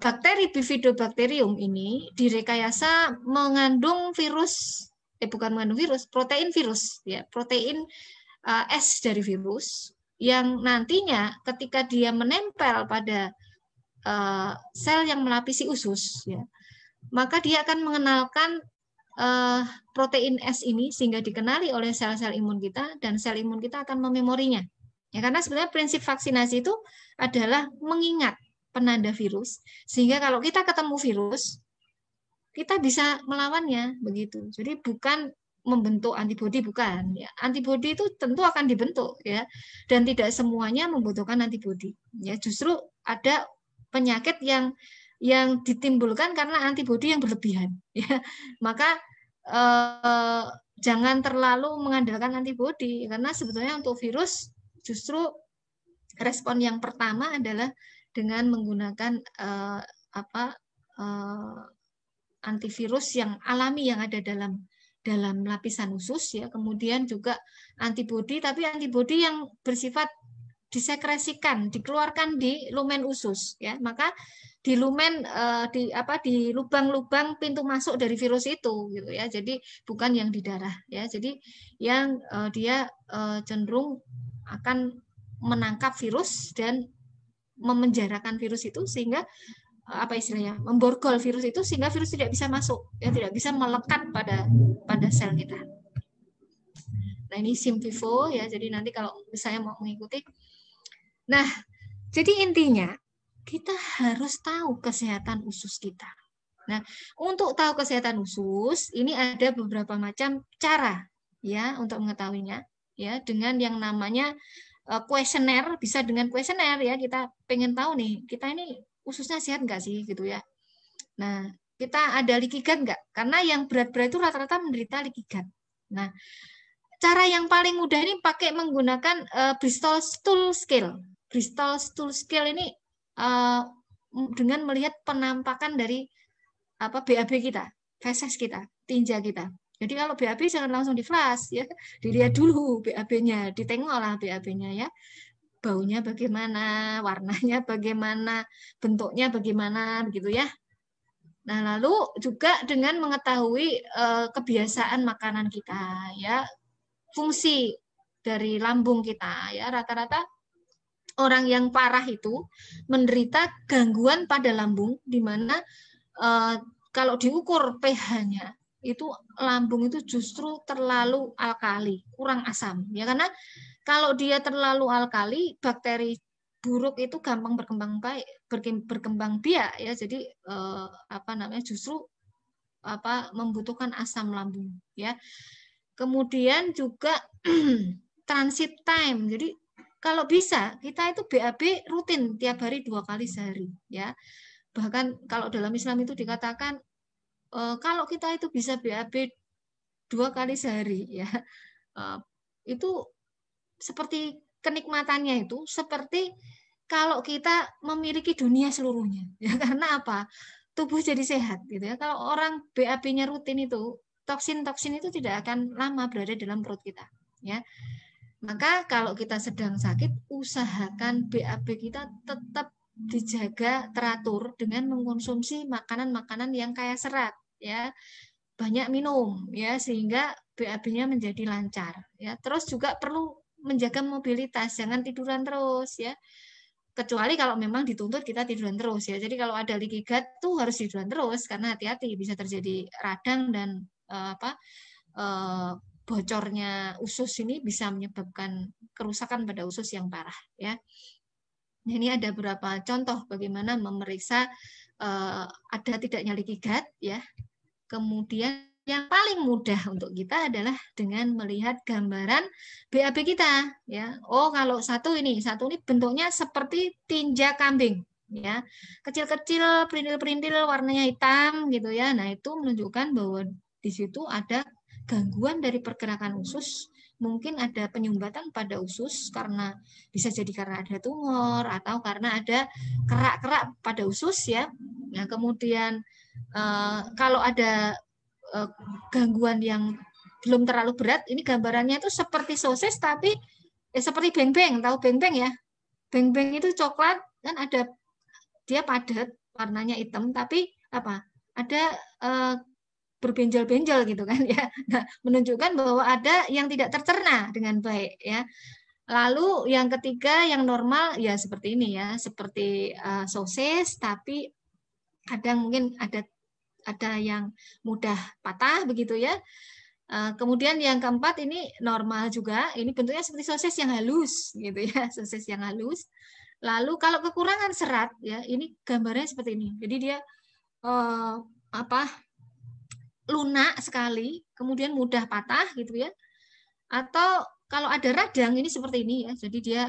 bakteri Bifidobacterium ini direkayasa mengandung virus, bukan mengandung virus, protein virus, ya, protein S dari virus, yang nantinya ketika dia menempel pada sel yang melapisi usus, ya, maka dia akan mengenalkan protein S ini sehingga dikenali oleh sel-sel imun kita, dan sel imun kita akan mememorinya. Ya, karena sebenarnya prinsip vaksinasi itu adalah mengingat penanda virus, sehingga kalau kita ketemu virus, kita bisa melawannya, begitu. Jadi bukan membentuk antibodi, bukan, ya. Antibodi itu tentu akan dibentuk, ya, dan tidak semuanya membutuhkan antibodi, ya. Justru ada penyakit yang ditimbulkan karena antibodi yang berlebihan, ya. Maka jangan terlalu mengandalkan antibodi, karena sebetulnya untuk virus justru respon yang pertama adalah dengan menggunakan antivirus yang alami yang ada dalam lapisan usus, ya. Kemudian juga antibodi, tapi antibodi yang bersifat disekresikan, dikeluarkan di lumen usus, ya. Maka di lumen di lubang-lubang pintu masuk dari virus itu, gitu, ya. Jadi bukan yang di darah, ya. Jadi yang dia cenderung akan menangkap virus dan memenjarakan virus itu, sehingga memborgol virus itu sehingga virus tidak bisa masuk, ya, tidak bisa melekat pada sel kita. Nah, ini Simvivo, ya. Jadi nanti kalau saya mau mengikuti. Nah, jadi intinya kita harus tahu kesehatan usus kita. Nah, untuk tahu kesehatan usus ini ada beberapa macam cara, ya, untuk mengetahuinya, ya, dengan yang namanya kuesioner. Bisa dengan kuesioner, ya, kita pengen tahu nih, kita ini ususnya sehat nggak sih, gitu, ya. Nah, kita ada leaky gut nggak? Karena yang berat-berat itu rata-rata menderita leaky gut. Nah, cara yang paling mudah ini pakai menggunakan Bristol Stool Scale. Bristol Stool Scale ini dengan melihat penampakan dari BAB kita, feses kita, tinja kita. Jadi kalau BAB jangan langsung di flash ya, dilihat dulu BAB-nya, ditengoklah BAB-nya ya. Baunya bagaimana, warnanya bagaimana, bentuknya bagaimana begitu ya. Nah, lalu juga dengan mengetahui kebiasaan makanan kita ya, fungsi dari lambung kita ya, rata-rata orang yang parah itu menderita gangguan pada lambung, di mana kalau diukur pH-nya itu lambung itu justru terlalu alkali, kurang asam ya, karena kalau dia terlalu alkali, bakteri buruk itu gampang berkembang biak ya, jadi justru membutuhkan asam lambung ya. Kemudian juga transit time. Jadi kalau bisa kita itu BAB rutin tiap hari 2 kali sehari ya. Bahkan kalau dalam Islam itu dikatakan kalau kita itu bisa BAB 2 kali sehari ya, itu seperti kenikmatannya itu seperti kalau kita memiliki dunia seluruhnya ya, karena apa? Tubuh jadi sehat gitu ya. Kalau orang BAB-nya rutin itu, toksin-toksin itu tidak akan lama berada dalam perut kita ya. Maka kalau kita sedang sakit, usahakan BAB kita tetap dijaga teratur dengan mengkonsumsi makanan-makanan yang kaya serat ya, banyak minum ya, sehingga BAB-nya menjadi lancar ya. Terus juga perlu menjaga mobilitas, jangan tiduran terus ya, kecuali kalau memang dituntut kita tiduran terus ya. Jadi kalau ada leaky gut tuh harus tiduran terus, karena hati-hati bisa terjadi radang dan bocornya usus ini bisa menyebabkan kerusakan pada usus yang parah ya. Nah, ini ada beberapa contoh bagaimana memeriksa ada tidaknya leaky gut ya. Kemudian yang paling mudah untuk kita adalah dengan melihat gambaran BAB kita ya. Oh, kalau satu ini bentuknya seperti tinja kambing ya. Kecil-kecil, perintil-perintil warnanya hitam gitu ya. Nah, itu menunjukkan bahwa di situ ada gangguan dari pergerakan usus, mungkin ada penyumbatan pada usus karena bisa jadi karena ada tumor atau karena ada kerak-kerak pada usus ya. Nah, kemudian kalau ada gangguan yang belum terlalu berat, ini gambarannya itu seperti sosis tapi seperti beng-beng, tahu beng-beng ya? Beng-beng itu coklat kan, ada dia padat, warnanya hitam tapi ada berbenjol-benjol gitu kan ya. Nah, menunjukkan bahwa ada yang tidak tercerna dengan baik ya. Lalu yang ketiga yang normal ya seperti ini ya, seperti sosis tapi kadang mungkin ada yang mudah patah begitu ya. Kemudian yang keempat ini normal juga, ini bentuknya seperti sosis yang halus gitu ya, sosis yang halus. Lalu kalau kekurangan serat ya, ini gambarnya seperti ini. Jadi dia lunak sekali, kemudian mudah patah gitu ya. Atau kalau ada radang ini seperti ini ya. Jadi dia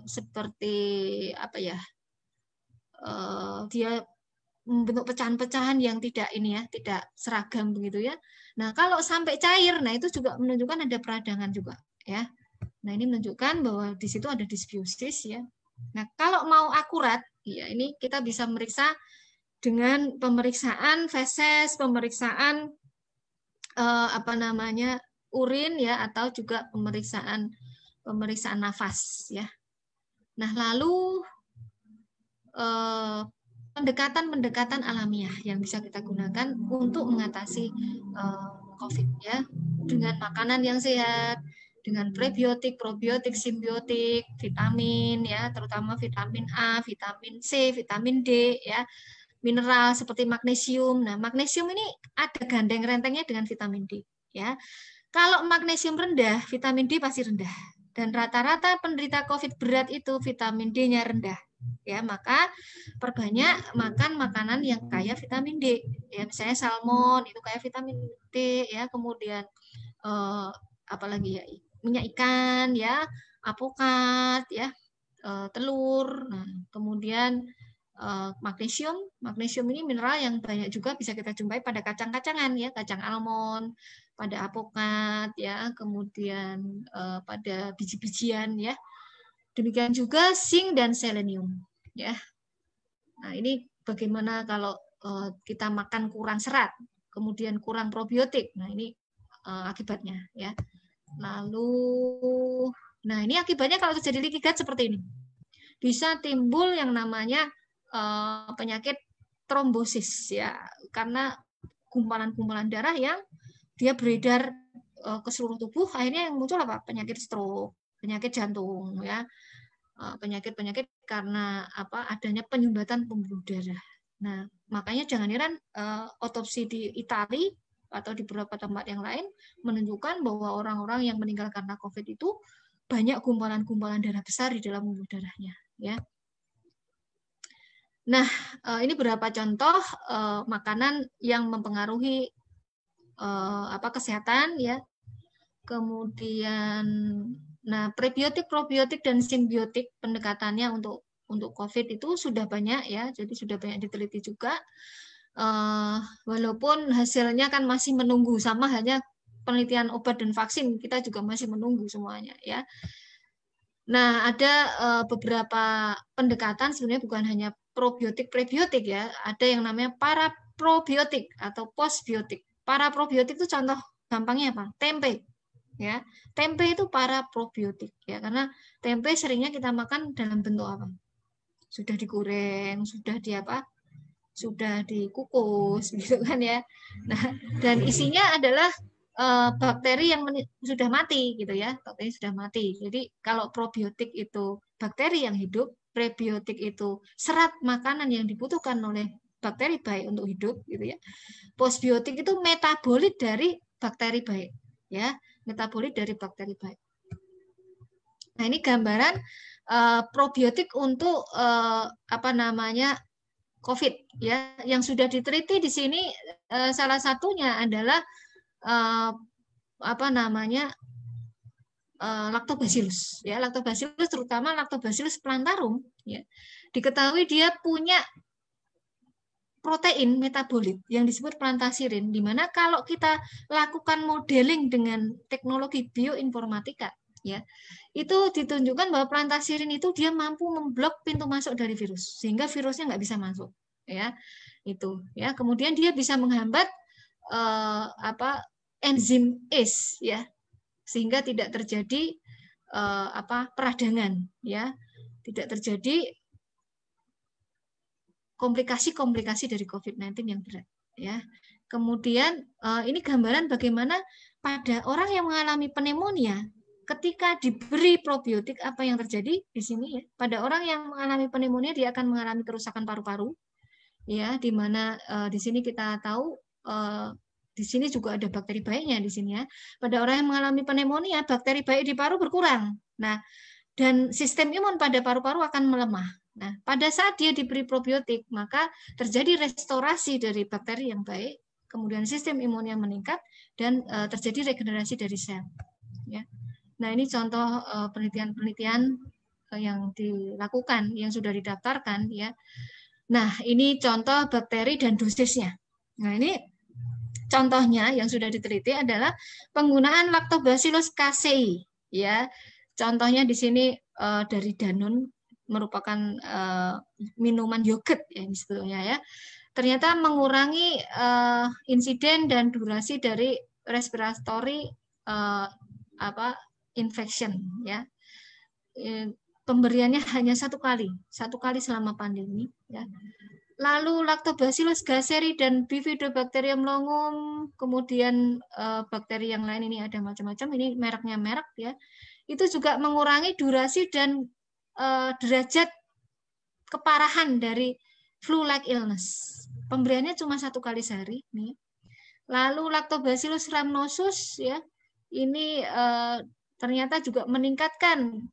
seperti dia membentuk pecahan-pecahan yang tidak ini ya, tidak seragam begitu ya. Nah, kalau sampai cair, nah itu juga menunjukkan ada peradangan juga ya. Nah, ini menunjukkan bahwa di situ ada disbiosis ya. Nah, kalau mau akurat, ya ini kita bisa meriksa dengan pemeriksaan feses, pemeriksaan urin ya, atau juga pemeriksaan nafas ya. Nah, lalu pendekatan-pendekatan alamiah yang bisa kita gunakan untuk mengatasi COVID ya, dengan makanan yang sehat, dengan prebiotik, probiotik, simbiotik, vitamin ya, terutama vitamin A, vitamin C, vitamin D ya, mineral seperti magnesium. Nah, magnesium ini ada gandeng rentengnya dengan vitamin D ya. Kalau magnesium rendah, vitamin D pasti rendah. Dan rata-rata penderita COVID berat itu vitamin D-nya rendah. Ya, maka perbanyak makan makanan yang kaya vitamin D. Ya, misalnya salmon itu kaya vitamin D ya, kemudian apalagi ya, minyak ikan ya, apokat ya, telur. Nah, kemudian magnesium. Magnesium ini mineral yang banyak juga bisa kita jumpai pada kacang-kacangan ya, kacang almond, pada apokat ya, kemudian pada biji-bijian ya. Demikian juga zinc dan selenium ya. Nah, ini bagaimana kalau kita makan kurang serat, kemudian kurang probiotik. Nah, ini akibatnya ya. Lalu nah, ini akibatnya kalau terjadi leaky gut seperti ini. Bisa timbul yang namanya penyakit trombosis ya, karena gumpalan-gumpalan darah yang dia beredar ke seluruh tubuh, akhirnya yang muncul apa? Penyakit stroke, penyakit jantung ya. Penyakit-penyakit karena apa? Adanya penyumbatan pembuluh darah. Nah, makanya jangan heran otopsi di Italia atau di beberapa tempat yang lain menunjukkan bahwa orang-orang yang meninggal karena COVID itu banyak gumpalan-gumpalan darah besar di dalam pembuluh darahnya ya. Nah, ini beberapa contoh makanan yang mempengaruhi kesehatan ya. Kemudian nah, prebiotik, probiotik dan simbiotik pendekatannya untuk COVID itu sudah banyak ya. Jadi sudah banyak diteliti juga. Walaupun hasilnya kan masih menunggu, sama halnya penelitian obat dan vaksin, kita juga masih menunggu semuanya ya. Nah, ada beberapa pendekatan sebenarnya bukan hanya probiotik, prebiotik ya. Ada yang namanya paraprobiotik atau postbiotik. Paraprobiotik itu contoh gampangnya apa? Tempe. Ya. Tempe itu paraprobiotik ya, karena tempe seringnya kita makan dalam bentuk apa? Sudah digoreng, sudah sudah dikukus gitu kan ya. Nah, dan isinya adalah bakteri yang sudah mati gitu ya, bakteri sudah mati. Jadi kalau probiotik itu bakteri yang hidup, prebiotik itu serat makanan yang dibutuhkan oleh bakteri baik untuk hidup gitu ya. Postbiotik itu metabolit dari bakteri baik ya, metabolit dari bakteri baik. Nah, ini gambaran probiotik untuk COVID ya, yang sudah diteliti di sini salah satunya adalah Lactobacillus ya, Lactobacillus terutama Lactobacillus plantarum ya. Diketahui dia punya protein metabolit yang disebut plantasirin, di mana kalau kita lakukan modeling dengan teknologi bioinformatika ya, itu ditunjukkan bahwa plantasirin itu dia mampu memblok pintu masuk dari virus sehingga virusnya nggak bisa masuk ya, itu ya. Kemudian dia bisa menghambat enzim ACE ya, sehingga tidak terjadi peradangan ya, tidak terjadi komplikasi-komplikasi dari COVID-19 yang berat ya. Kemudian ini gambaran bagaimana pada orang yang mengalami pneumonia ketika diberi probiotik apa yang terjadi di sini ya. Pada orang yang mengalami pneumonia dia akan mengalami kerusakan paru-paru ya, di mana di sini kita tahu di sini juga ada bakteri baiknya di sini ya. Pada orang yang mengalami pneumonia bakteri baik di paru berkurang. Nah, dan sistem imun pada paru-paru akan melemah. Nah, pada saat dia diberi probiotik, maka terjadi restorasi dari bakteri yang baik, kemudian sistem imunnya meningkat, dan terjadi regenerasi dari sel. Ya. Nah, ini contoh penelitian-penelitian yang dilakukan, yang sudah didaftarkan. Ya. Nah, ini contoh bakteri dan dosisnya. Nah, ini contohnya yang sudah diteliti adalah penggunaan Lactobacillus casei. Ya, contohnya di sini dari Danone, merupakan minuman yogurt ya sebetulnya ya. Ternyata mengurangi insiden dan durasi dari respiratory infection ya. Pemberiannya hanya satu kali selama pandemi ya. Lalu Lactobacillus gasseri dan Bifidobacterium longum, kemudian bakteri yang lain ini ada macam-macam, ini merek ya. Itu juga mengurangi durasi dan derajat keparahan dari flu-like illness. Pemberiannya cuma satu kali sehari. Nih. Lalu Lactobacillus rhamnosus ya, ini ternyata juga meningkatkan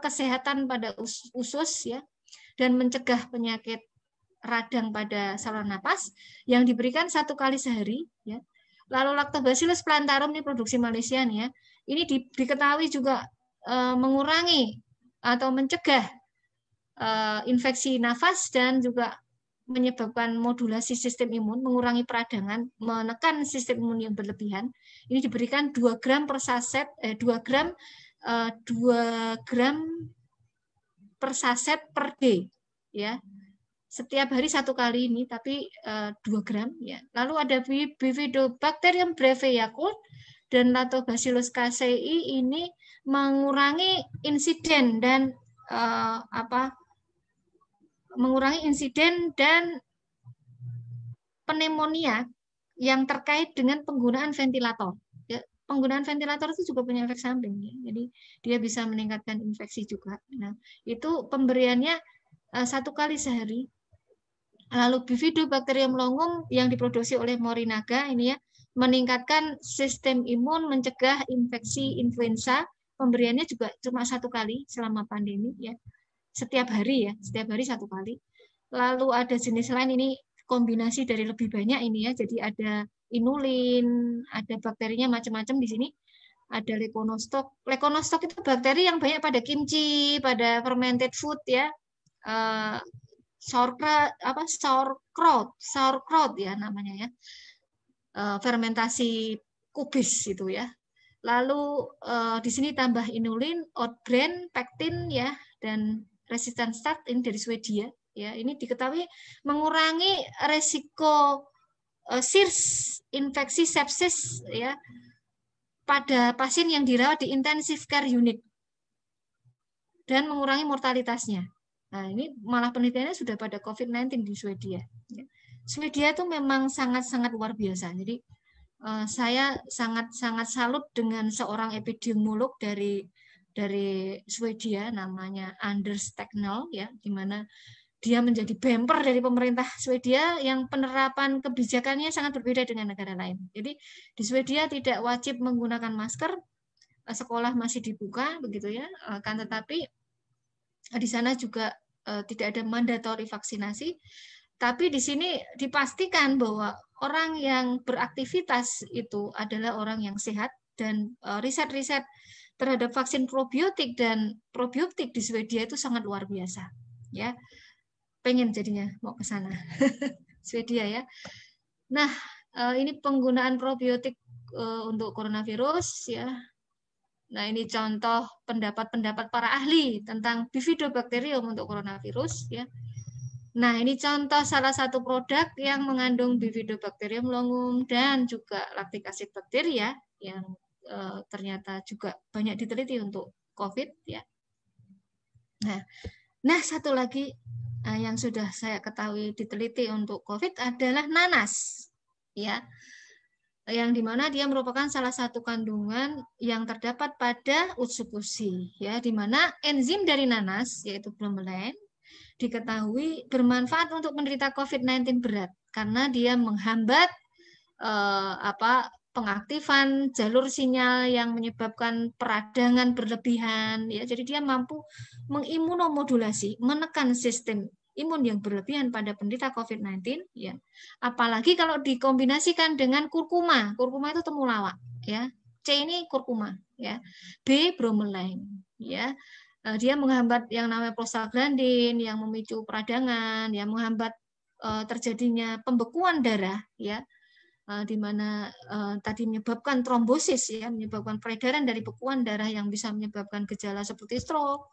kesehatan pada usus ya, dan mencegah penyakit radang pada saluran napas yang diberikan satu kali sehari ya. Lalu Lactobacillus plantarum ini produksi Malaysia nih ya. Ini diketahui juga mengurangi atau mencegah infeksi nafas dan juga menyebabkan modulasi sistem imun, mengurangi peradangan, menekan sistem imun yang berlebihan. Ini diberikan 2 gram per saset, 2 gram per saset per day, ya. Setiap hari 1 kali ini, tapi 2 gram, ya. Lalu ada Bifidobacterium breve Yakult dan Lactobacillus casei ini mengurangi insiden dan mengurangi insiden dan pneumonia yang terkait dengan penggunaan ventilator. Ya, penggunaan ventilator itu juga punya efek samping. Ya. Jadi dia bisa meningkatkan infeksi juga. Nah, itu pemberiannya 1 kali sehari. Lalu Bifidobacterium longum yang diproduksi oleh Morinaga ini ya meningkatkan sistem imun, mencegah infeksi influenza. Pemberiannya juga cuma 1 kali selama pandemi ya. Setiap hari 1 kali. Lalu ada jenis lain ini kombinasi dari lebih banyak ini ya. Jadi ada inulin, ada bakterinya macam-macam di sini. Ada Leconostoc. Leconostoc itu bakteri yang banyak pada kimchi, pada fermented food ya. Sauerkraut ya namanya ya. Fermentasi kubis itu ya. Lalu di sini tambah inulin, outbrain, pektin ya dan resistan start ini dari Swedia ya. Ini diketahui mengurangi resiko SIRS, infeksi sepsis ya pada pasien yang dirawat di intensive care unit dan mengurangi mortalitasnya. Nah, ini malah penelitiannya sudah pada COVID-19 di Swedia. Swedia itu memang sangat-sangat luar biasa. Jadi saya sangat-sangat salut dengan seorang epidemiolog dari Swedia namanya Anders Tegnell ya, di mana dia menjadi bumper dari pemerintah Swedia yang penerapan kebijakannya sangat berbeda dengan negara lain. Jadi di Swedia tidak wajib menggunakan masker, sekolah masih dibuka begitu ya, kan tetapi di sana juga tidak ada mandatory vaksinasi. Tapi di sini dipastikan bahwa orang yang beraktivitas itu adalah orang yang sehat dan riset-riset terhadap vaksin probiotik dan probiotik di Swedia itu sangat luar biasa. Ya, pengen jadinya mau ke sana, Swedia ya. Nah, ini penggunaan probiotik untuk coronavirus ya. Nah, ini contoh pendapat-pendapat para ahli tentang Bifidobacterium untuk coronavirus ya. Nah, ini contoh salah satu produk yang mengandung Bifidobacterium longum dan juga lactic acid bakteria yang ternyata juga banyak diteliti untuk COVID ya. Nah, satu lagi yang sudah saya ketahui diteliti untuk COVID adalah nanas ya. Yang dimana dia merupakan salah satu kandungan yang terdapat pada utsukushi ya, dimana enzim dari nanas yaitu bromelain diketahui bermanfaat untuk penderita COVID-19 berat karena dia menghambat pengaktifan jalur sinyal yang menyebabkan peradangan berlebihan ya. Jadi dia mampu mengimunomodulasi, menekan sistem imun yang berlebihan pada penderita COVID-19 ya. Apalagi kalau dikombinasikan dengan kurkuma. Kurkuma itu temulawak ya. C ini kurkuma ya. B bromelain ya. Dia menghambat yang namanya prostaglandin yang memicu peradangan, yang menghambat terjadinya pembekuan darah ya. Di mana tadi menyebabkan trombosis ya, menyebabkan peredaran dari bekuan darah yang bisa menyebabkan gejala seperti stroke,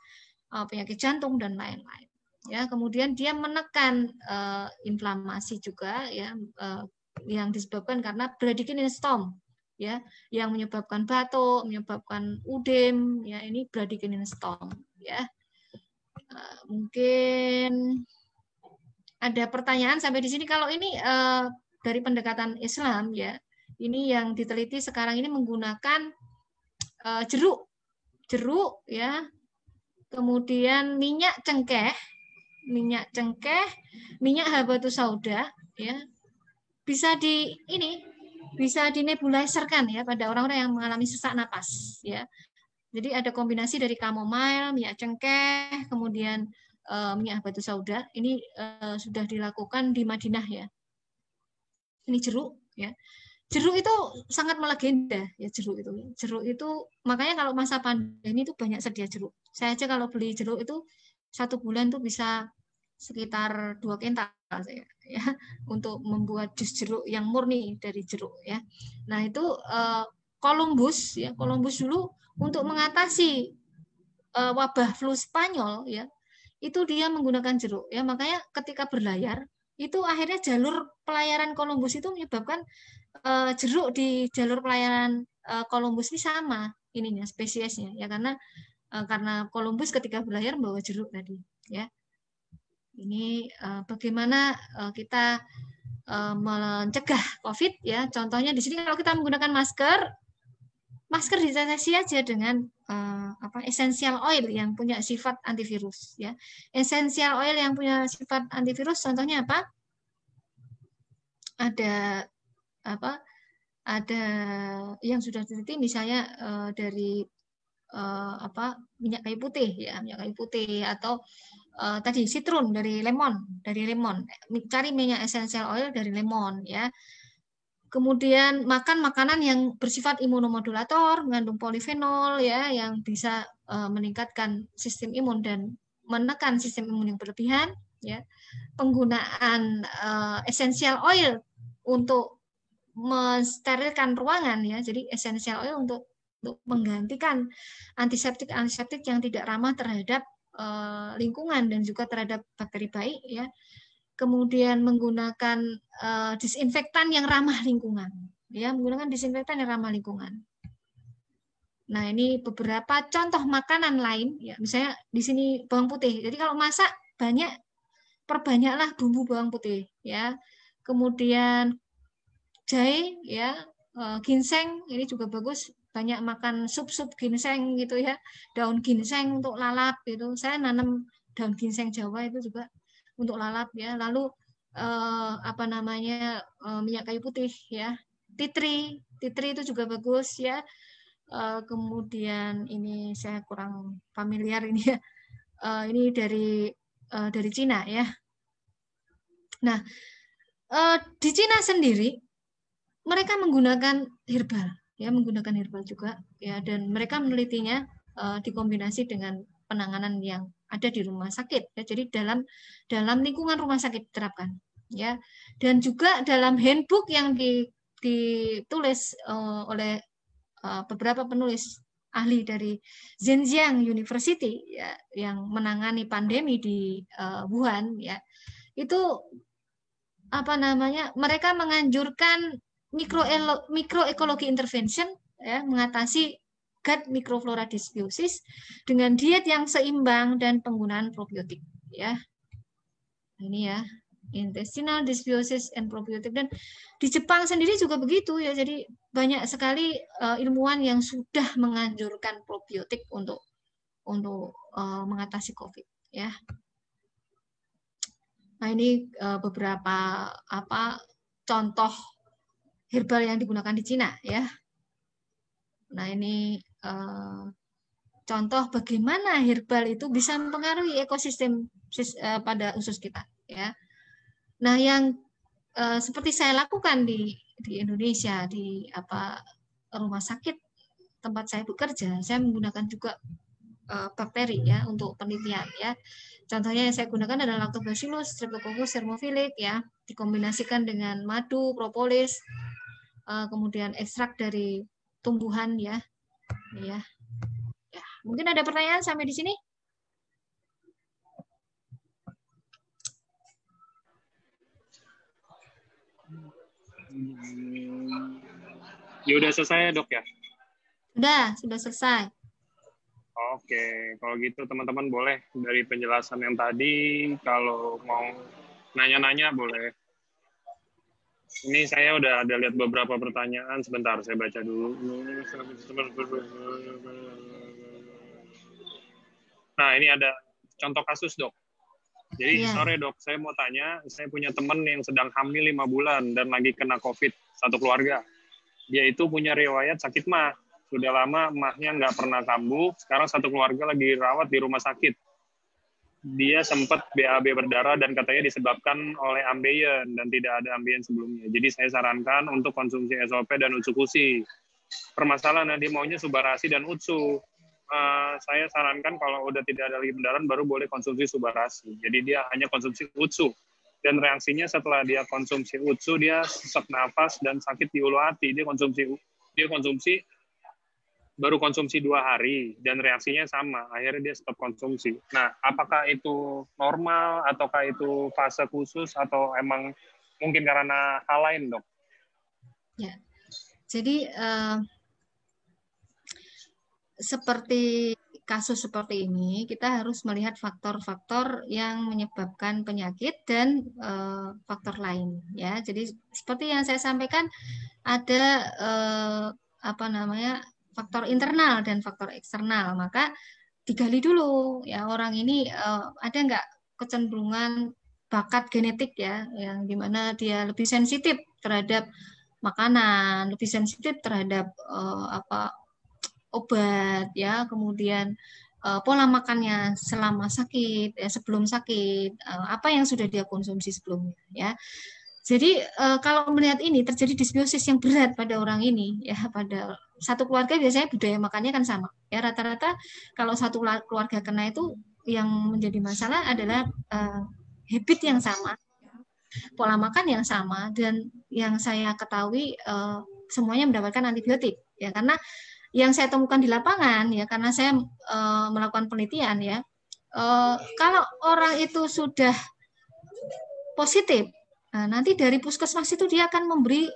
penyakit jantung dan lain-lain. Ya, kemudian dia menekan inflamasi juga ya, yang disebabkan karena bradykinin storm ya, yang menyebabkan batuk, menyebabkan udem ya, ini bradykinin storm ya. Mungkin ada pertanyaan sampai di sini. Kalau ini dari pendekatan Islam ya, ini yang diteliti sekarang ini menggunakan jeruk ya, kemudian minyak cengkeh, minyak habatus sauda ya, bisa dinebuliserkan ya pada orang-orang yang mengalami sesak napas ya. Jadi ada kombinasi dari chamomile, minyak cengkeh, kemudian minyak habatus sauda. Ini sudah dilakukan di Madinah ya. Ini jeruk ya. Jeruk itu sangat melegenda ya, jeruk itu makanya kalau masa pandemi itu banyak sedia jeruk. Saya aja kalau beli jeruk itu 1 bulan tuh bisa sekitar 2 kental ya untuk membuat jus jeruk yang murni dari jeruk ya. Nah itu Columbus dulu untuk mengatasi wabah flu Spanyol ya itu dia menggunakan jeruk ya, makanya ketika berlayar itu akhirnya jalur pelayaran Columbus itu menyebabkan jeruk di jalur pelayaran Columbus ini sama ininya spesiesnya ya, karena Columbus ketika berlayar membawa jeruk tadi ya. Ini bagaimana kita mencegah COVID ya. Contohnya di sini kalau kita menggunakan masker ditetesi aja dengan essential oil yang punya sifat antivirus ya. Essential oil yang punya sifat antivirus contohnya apa? Ada yang sudah diteliti misalnya dari minyak kayu putih ya, minyak kayu putih atau tadi citrun dari lemon, cari minyak essential oil dari lemon ya. Kemudian makan makanan yang bersifat imunomodulator, mengandung polifenol ya, yang bisa meningkatkan sistem imun dan menekan sistem imun yang berlebihan ya. Penggunaan essential oil untuk mensterilkan ruangan ya. Jadi essential oil untuk menggantikan antiseptik yang tidak ramah terhadap lingkungan dan juga terhadap bakteri baik ya. Kemudian menggunakan disinfektan yang ramah lingkungan ya, menggunakan disinfektan yang ramah lingkungan. Nah, ini beberapa contoh makanan lain ya, misalnya di sini bawang putih. Jadi kalau masak perbanyaklah bumbu bawang putih ya. Kemudian jahe ya, ginseng ini juga bagus, banyak makan sup-sup ginseng gitu ya, daun ginseng untuk lalap gitu. Saya nanam daun ginseng Jawa itu juga untuk lalap ya. Lalu minyak kayu putih ya, tea tree itu juga bagus ya. Kemudian ini saya kurang familiar ini ya, ini dari Cina ya. Nah di Cina sendiri mereka menggunakan herbal juga ya, dan mereka menelitinya dikombinasi dengan penanganan yang ada di rumah sakit ya. Jadi dalam lingkungan rumah sakit diterapkan ya, dan juga dalam handbook yang ditulis oleh beberapa penulis ahli dari Zhenjiang University ya, yang menangani pandemi di Wuhan ya, itu mereka menganjurkan microecology intervention ya, mengatasi gut microflora dysbiosis dengan diet yang seimbang dan penggunaan probiotik ya. Ini ya, intestinal dysbiosis and probiotik. Dan di Jepang sendiri juga begitu ya. Jadi banyak sekali ilmuwan yang sudah menganjurkan probiotik untuk mengatasi COVID ya. Nah, ini beberapa contoh herbal yang digunakan di Cina ya. Nah, ini contoh bagaimana herbal itu bisa mempengaruhi ekosistem pada usus kita ya. Nah, yang seperti saya lakukan di Indonesia di rumah sakit tempat saya bekerja, saya menggunakan juga bakteri ya untuk penelitian ya. Contohnya yang saya gunakan adalah Lactobacillus, Streptococcus thermophilus ya, dikombinasikan dengan madu, propolis, kemudian ekstrak dari tumbuhan ya. Ya. Mungkin ada pertanyaan sampai di sini? Ya udah selesai Dok ya? Sudah selesai. Oke, kalau gitu teman-teman boleh dari penjelasan yang tadi, kalau mau nanya-nanya boleh. Ini saya udah ada lihat beberapa pertanyaan, sebentar saya baca dulu. Nah, ini ada contoh kasus Dok. Jadi sore Dok, saya mau tanya, saya punya teman yang sedang hamil 5 bulan dan lagi kena COVID, satu keluarga. Dia itu punya riwayat sakit mah. Sudah lama mahnya nggak pernah kambuh, sekarang satu keluarga lagi rawat di rumah sakit. Dia sempat BAB berdarah dan katanya disebabkan oleh ambeien dan tidak ada ambeien sebelumnya. Jadi saya sarankan untuk konsumsi SOP dan utsukushi. Permasalahan dia maunya subarasi dan utsu. saya sarankan kalau udah tidak ada lagi pendarahan baru boleh konsumsi Subarasi. Jadi dia hanya konsumsi Utsu. Dan reaksinya setelah dia konsumsi Utsu, dia sesak nafas dan sakit di ulu hati. Dia konsumsi baru konsumsi 2 hari dan reaksinya sama. Akhirnya dia stop konsumsi. Nah, apakah itu normal ataukah itu fase khusus atau emang mungkin karena hal lain, Dok? Ya. Jadi seperti kasus seperti ini, kita harus melihat faktor-faktor yang menyebabkan penyakit dan faktor lain, ya. Jadi seperti yang saya sampaikan, ada faktor internal dan faktor eksternal. Maka digali dulu, ya, orang ini ada nggak kecenderungan bakat genetik, ya, yang dimana dia lebih sensitif terhadap makanan, lebih sensitif terhadap obat, ya, kemudian pola makannya selama sakit, ya, sebelum sakit, apa yang sudah dia konsumsi sebelumnya, ya. Jadi kalau melihat ini terjadi disbiosis yang berat pada orang ini, ya, pada satu keluarga biasanya budaya makannya kan sama, ya, rata-rata kalau satu keluarga kena itu yang menjadi masalah adalah habit yang sama, pola makan yang sama, dan yang saya ketahui semuanya mendapatkan antibiotik, ya, karena yang saya temukan di lapangan, ya, karena saya melakukan penelitian, ya, kalau orang itu sudah positif, nah, nanti dari puskesmas itu dia akan memberi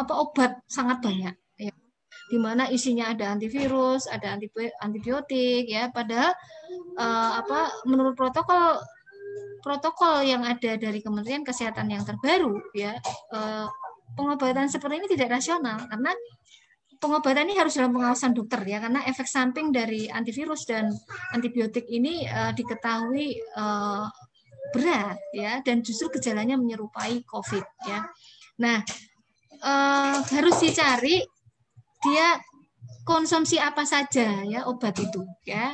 obat sangat banyak, ya, di mana isinya ada antivirus, ada antibiotik, ya, padahal menurut protokol yang ada dari Kementerian Kesehatan yang terbaru, ya, pengobatan seperti ini tidak rasional, karena pengobatan ini harus dalam pengawasan dokter, ya, karena efek samping dari antivirus dan antibiotik ini diketahui berat, ya, dan justru gejalanya menyerupai COVID, ya. Nah, harus dicari dia konsumsi apa saja, ya, obat itu, ya.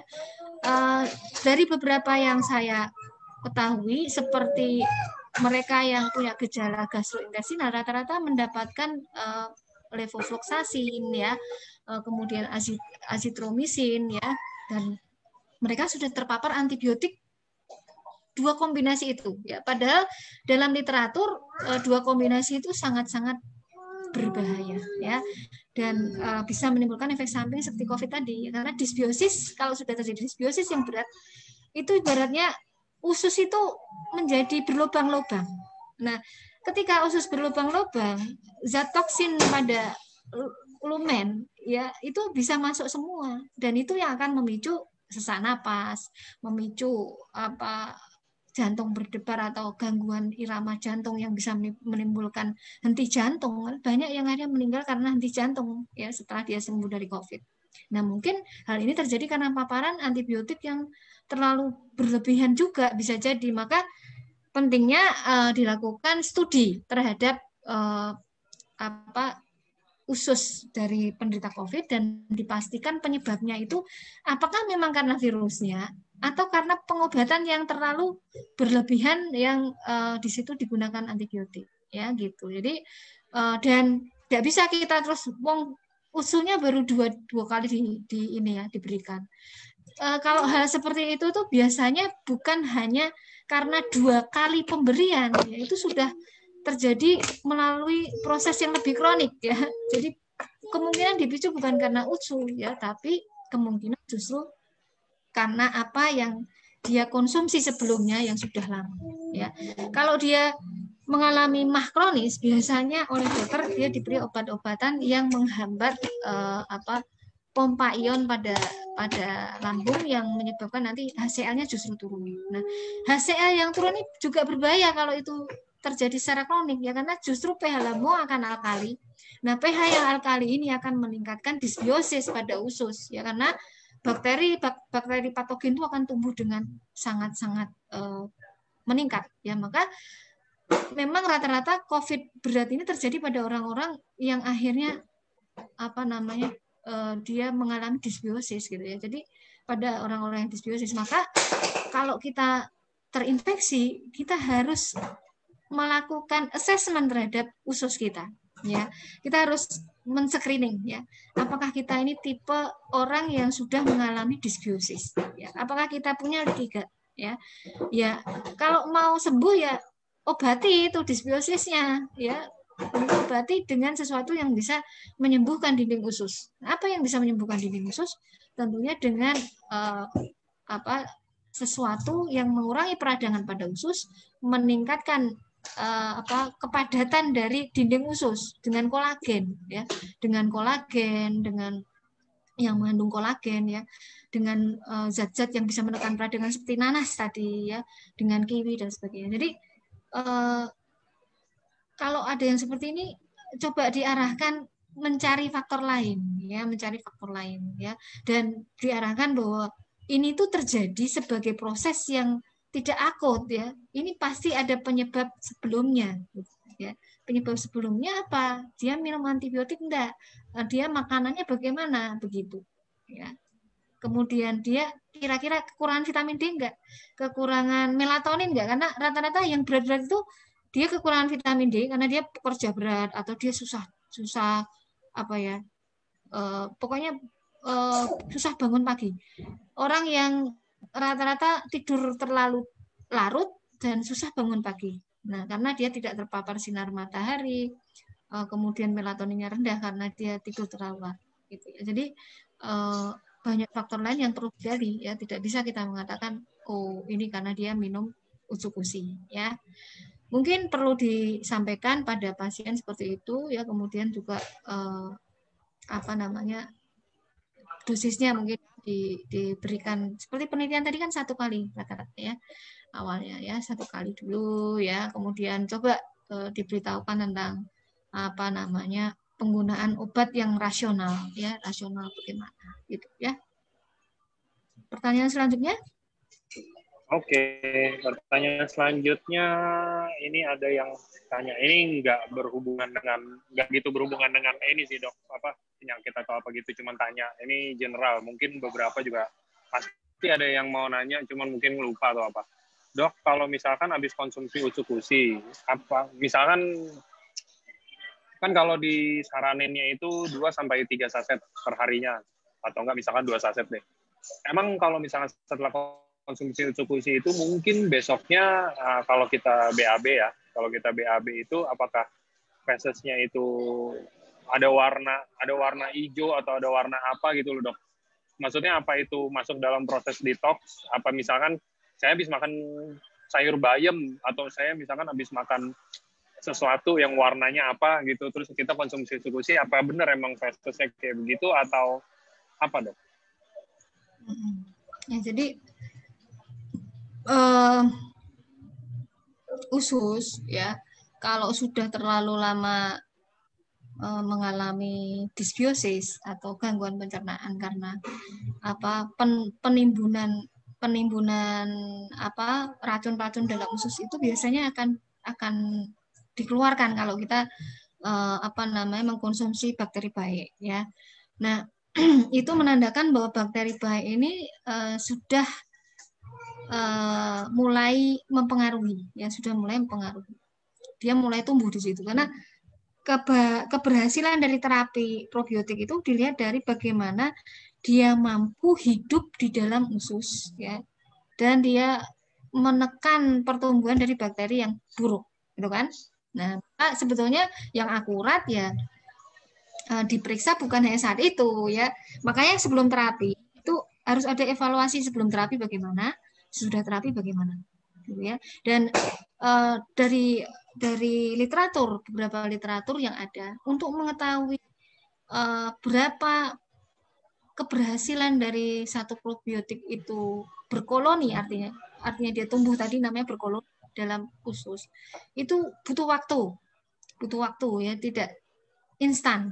Dari beberapa yang saya ketahui, seperti mereka yang punya gejala gastrointestinal rata-rata mendapatkan levofloxacin, ya, kemudian azitromisin, ya, dan mereka sudah terpapar antibiotik 2 kombinasi itu, ya. Padahal dalam literatur 2 kombinasi itu sangat-sangat berbahaya, ya, dan bisa menimbulkan efek samping seperti COVID tadi, karena disbiosis, kalau sudah terjadi disbiosis yang berat itu ibaratnya usus itu menjadi berlubang-lubang. Nah, ketika usus berlubang-lubang, zat toksin pada lumen, ya, itu bisa masuk semua, dan itu yang akan memicu sesak napas, memicu jantung berdebar atau gangguan irama jantung yang bisa menimbulkan henti jantung. Banyak yang akhirnya meninggal karena henti jantung, ya, setelah dia sembuh dari COVID. Nah, mungkin hal ini terjadi karena paparan antibiotik yang terlalu berlebihan juga bisa jadi. Maka pentingnya dilakukan studi terhadap usus dari penderita COVID dan dipastikan penyebabnya itu apakah memang karena virusnya atau karena pengobatan yang terlalu berlebihan yang di situ digunakan antibiotik, ya, gitu. Jadi dan tidak bisa kita terus usulnya baru dua kali diberikan. Kalau hal seperti itu tuh biasanya bukan hanya karena 2 kali pemberian, ya, itu sudah terjadi melalui proses yang lebih kronik, ya. Jadi kemungkinan dipicu bukan karena utsu, ya, tapi kemungkinan justru karena apa yang dia konsumsi sebelumnya yang sudah lama, ya. Kalau dia mengalami MAH kronis, biasanya oleh dokter dia diberi obat-obatan yang menghambat pompa ion pada lambung yang menyebabkan nanti HCl-nya justru turun. Nah, HCl yang turun ini juga berbahaya kalau itu terjadi secara kronik, ya, karena justru pH lambung akan alkali. Nah, pH yang alkali ini akan meningkatkan disbiosis pada usus, ya, karena bakteri patogen itu akan tumbuh dengan sangat-sangat meningkat, ya. Maka memang rata-rata COVID berat ini terjadi pada orang-orang yang akhirnya dia mengalami disbiosis, gitu, ya. Jadi pada orang-orang yang disbiosis, maka kalau kita terinfeksi, kita harus melakukan assessment terhadap usus kita. ya. Kita harus men-screening ya. Apakah kita ini tipe orang yang sudah mengalami disbiosis? Ya. Apakah kita punya tiga? Ya, ya. Kalau mau sembuh ya obati itu disbiosisnya, ya. Obati dengan sesuatu yang bisa menyembuhkan dinding usus. Apa yang bisa menyembuhkan dinding usus? Tentunya dengan sesuatu yang mengurangi peradangan pada usus, meningkatkan kepadatan dari dinding usus dengan kolagen, ya, dengan kolagen, dengan yang mengandung kolagen, ya, dengan zat-zat yang bisa menekan peradangan seperti nanas tadi, ya, dengan kiwi dan sebagainya. Jadi kalau ada yang seperti ini, coba diarahkan mencari faktor lain, ya, mencari faktor lain, ya, dan diarahkan bahwa ini tuh terjadi sebagai proses yang tidak akut, ya. Ini pasti ada penyebab sebelumnya, ya. Penyebab sebelumnya apa? Dia minum antibiotik enggak? Dia makanannya bagaimana? Begitu, ya. Kemudian dia kira-kira kekurangan vitamin D enggak? Kekurangan melatonin enggak? Karena rata-rata yang berat-berat itu dia kekurangan vitamin D karena dia pekerja berat atau dia susah pokoknya susah bangun pagi. Orang yang rata-rata tidur terlalu larut dan susah bangun pagi. Nah, karena dia tidak terpapar sinar matahari, kemudian melatoninnya rendah karena dia tidur terlalu larut. Gitu ya. Jadi banyak faktor lain yang terus terjadi, ya. Tidak bisa kita mengatakan, oh ini karena dia minum usukusi, ya. Mungkin perlu disampaikan pada pasien seperti itu, ya. Kemudian juga dosisnya mungkin diberikan seperti penelitian tadi kan 1 kali rata-rata, ya, awalnya, ya, 1 kali dulu, ya. Kemudian coba diberitahukan tentang penggunaan obat yang rasional, ya, rasional bagaimana, gitu, ya. Pertanyaan selanjutnya? Oke, pertanyaan selanjutnya ini ada yang tanya, ini nggak gitu berhubungan dengan ini sih dok, penyakit atau apa gitu, cuman tanya, ini general, mungkin beberapa juga pasti ada yang mau nanya, cuman mungkin lupa atau apa. Dok, kalau misalkan habis konsumsi usukusi, misalkan kan kalau disaraninnya itu 2-3 saset per harinya, atau enggak misalkan 2 saset deh. Emang kalau misalkan setelah konsumsi usukusi itu mungkin besoknya kalau kita BAB ya, kalau kita BAB itu apakah fesesnya itu ada warna hijau atau ada warna apa gitu loh dok? Maksudnya apa itu masuk dalam proses detox? Apa misalkan saya habis makan sayur bayam atau saya misalkan habis makan sesuatu yang warnanya apa gitu, terus kita konsumsi usukusi, apa benar emang fesesnya kayak begitu atau apa dok? Ya, jadi usus, ya, kalau sudah terlalu lama mengalami disbiosis atau gangguan pencernaan karena penimbunan racun-racun dalam usus itu biasanya akan dikeluarkan kalau kita mengkonsumsi bakteri baik, ya. Nah, itu menandakan bahwa bakteri baik ini sudah mulai mempengaruhi, ya, dia mulai tumbuh di situ, karena keberhasilan dari terapi probiotik itu dilihat dari bagaimana dia mampu hidup di dalam usus, ya, dan dia menekan pertumbuhan dari bakteri yang buruk, gitu kan. Nah, sebetulnya yang akurat ya diperiksa bukan hanya saat itu, ya. Makanya sebelum terapi itu harus ada evaluasi sebelum terapi bagaimana, sudah terapi bagaimana, gitu ya. Dan dari beberapa literatur yang ada untuk mengetahui berapa keberhasilan dari satu probiotik itu berkoloni, artinya dia tumbuh tadi namanya berkoloni dalam usus, itu butuh waktu, ya, tidak instan.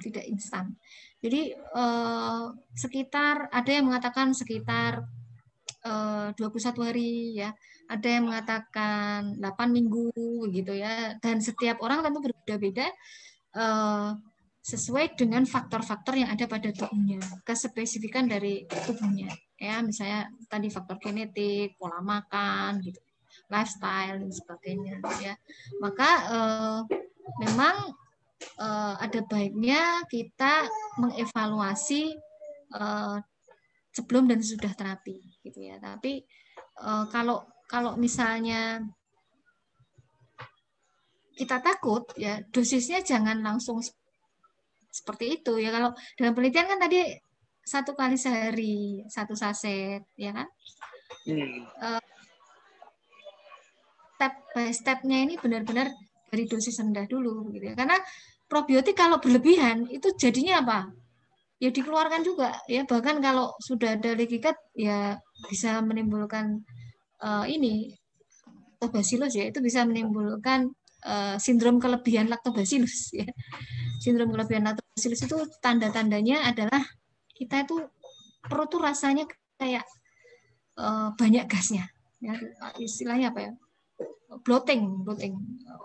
Jadi sekitar, ada yang mengatakan sekitar 21 hari, ya, ada yang mengatakan 8 minggu gitu, ya, dan setiap orang tentu berbeda-beda sesuai dengan faktor-faktor yang ada pada tubuhnya, kespesifikan dari tubuhnya, ya, misalnya tadi faktor genetik, pola makan gitu, lifestyle dan sebagainya, ya. Maka memang ada baiknya kita mengevaluasi sebelum dan sesudah terapi, gitu ya. Tapi kalau misalnya kita takut, ya dosisnya jangan langsung seperti itu ya. Kalau dalam penelitian kan tadi 1 kali sehari 1 saset, ya kan? Step by stepnya ini benar-benar dari dosis rendah dulu, gitu ya. Karena probiotik kalau berlebihan itu jadinya apa? Ya dikeluarkan juga, ya. Bahkan kalau sudah ada leaky gut, ya bisa menimbulkan ini lactobacillus, ya. Itu bisa menimbulkan sindrom kelebihan lactobacillus, ya. Sindrom kelebihan lactobacillus itu tanda-tandanya adalah kita itu perut tuh rasanya kayak banyak gasnya, ya. Istilahnya apa ya? Bloating,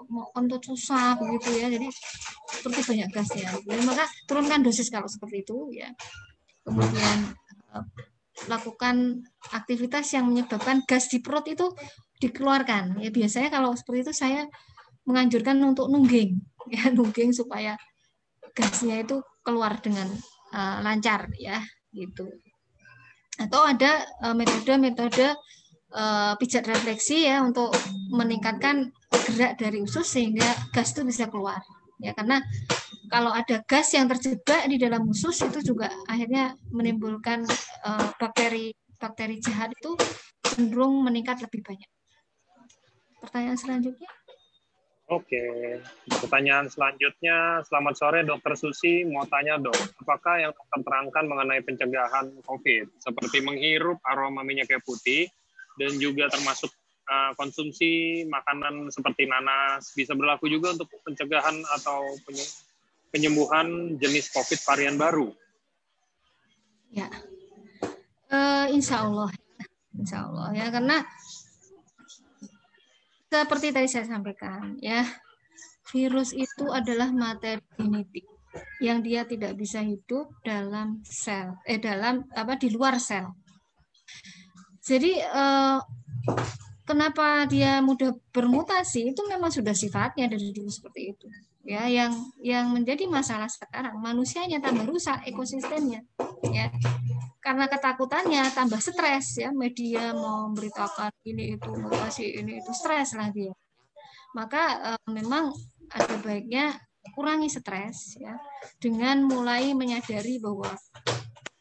mau susah begitu ya. Jadi seperti banyak gasnya. Jadi maka turunkan dosis kalau seperti itu, ya. Kemudian lakukan aktivitas yang menyebabkan gas di perut itu dikeluarkan. Ya biasanya kalau seperti itu saya menganjurkan untuk nungging, ya, nungging supaya gasnya itu keluar dengan lancar, ya, gitu. Atau ada metode-metode pijat refleksi, ya, untuk meningkatkan gerak dari usus sehingga gas itu bisa keluar, ya. Karena kalau ada gas yang terjebak di dalam usus itu juga akhirnya menimbulkan bakteri jahat itu cenderung meningkat lebih banyak. Pertanyaan selanjutnya. Oke, pertanyaan selanjutnya. Selamat sore Dokter Susi, mau tanya dok, apakah yang dokter terangkan mengenai pencegahan COVID seperti menghirup aroma minyak kayu putih dan juga termasuk konsumsi makanan seperti nanas bisa berlaku juga untuk pencegahan atau penyembuhan jenis COVID varian baru? Ya, insya Allah ya, karena seperti tadi saya sampaikan, ya, virus itu adalah materi genetik yang dia tidak bisa hidup dalam sel, di luar sel. Jadi kenapa dia mudah bermutasi itu memang sudah sifatnya dari dulu seperti itu, ya. Yang menjadi masalah sekarang manusianya tambah rusak ekosistemnya, ya, karena ketakutannya tambah stres, ya. Media mau memberitakan ini itu mutasi, ini itu, stres lah dia. Maka memang ada baiknya kurangi stres, ya, dengan mulai menyadari bahwa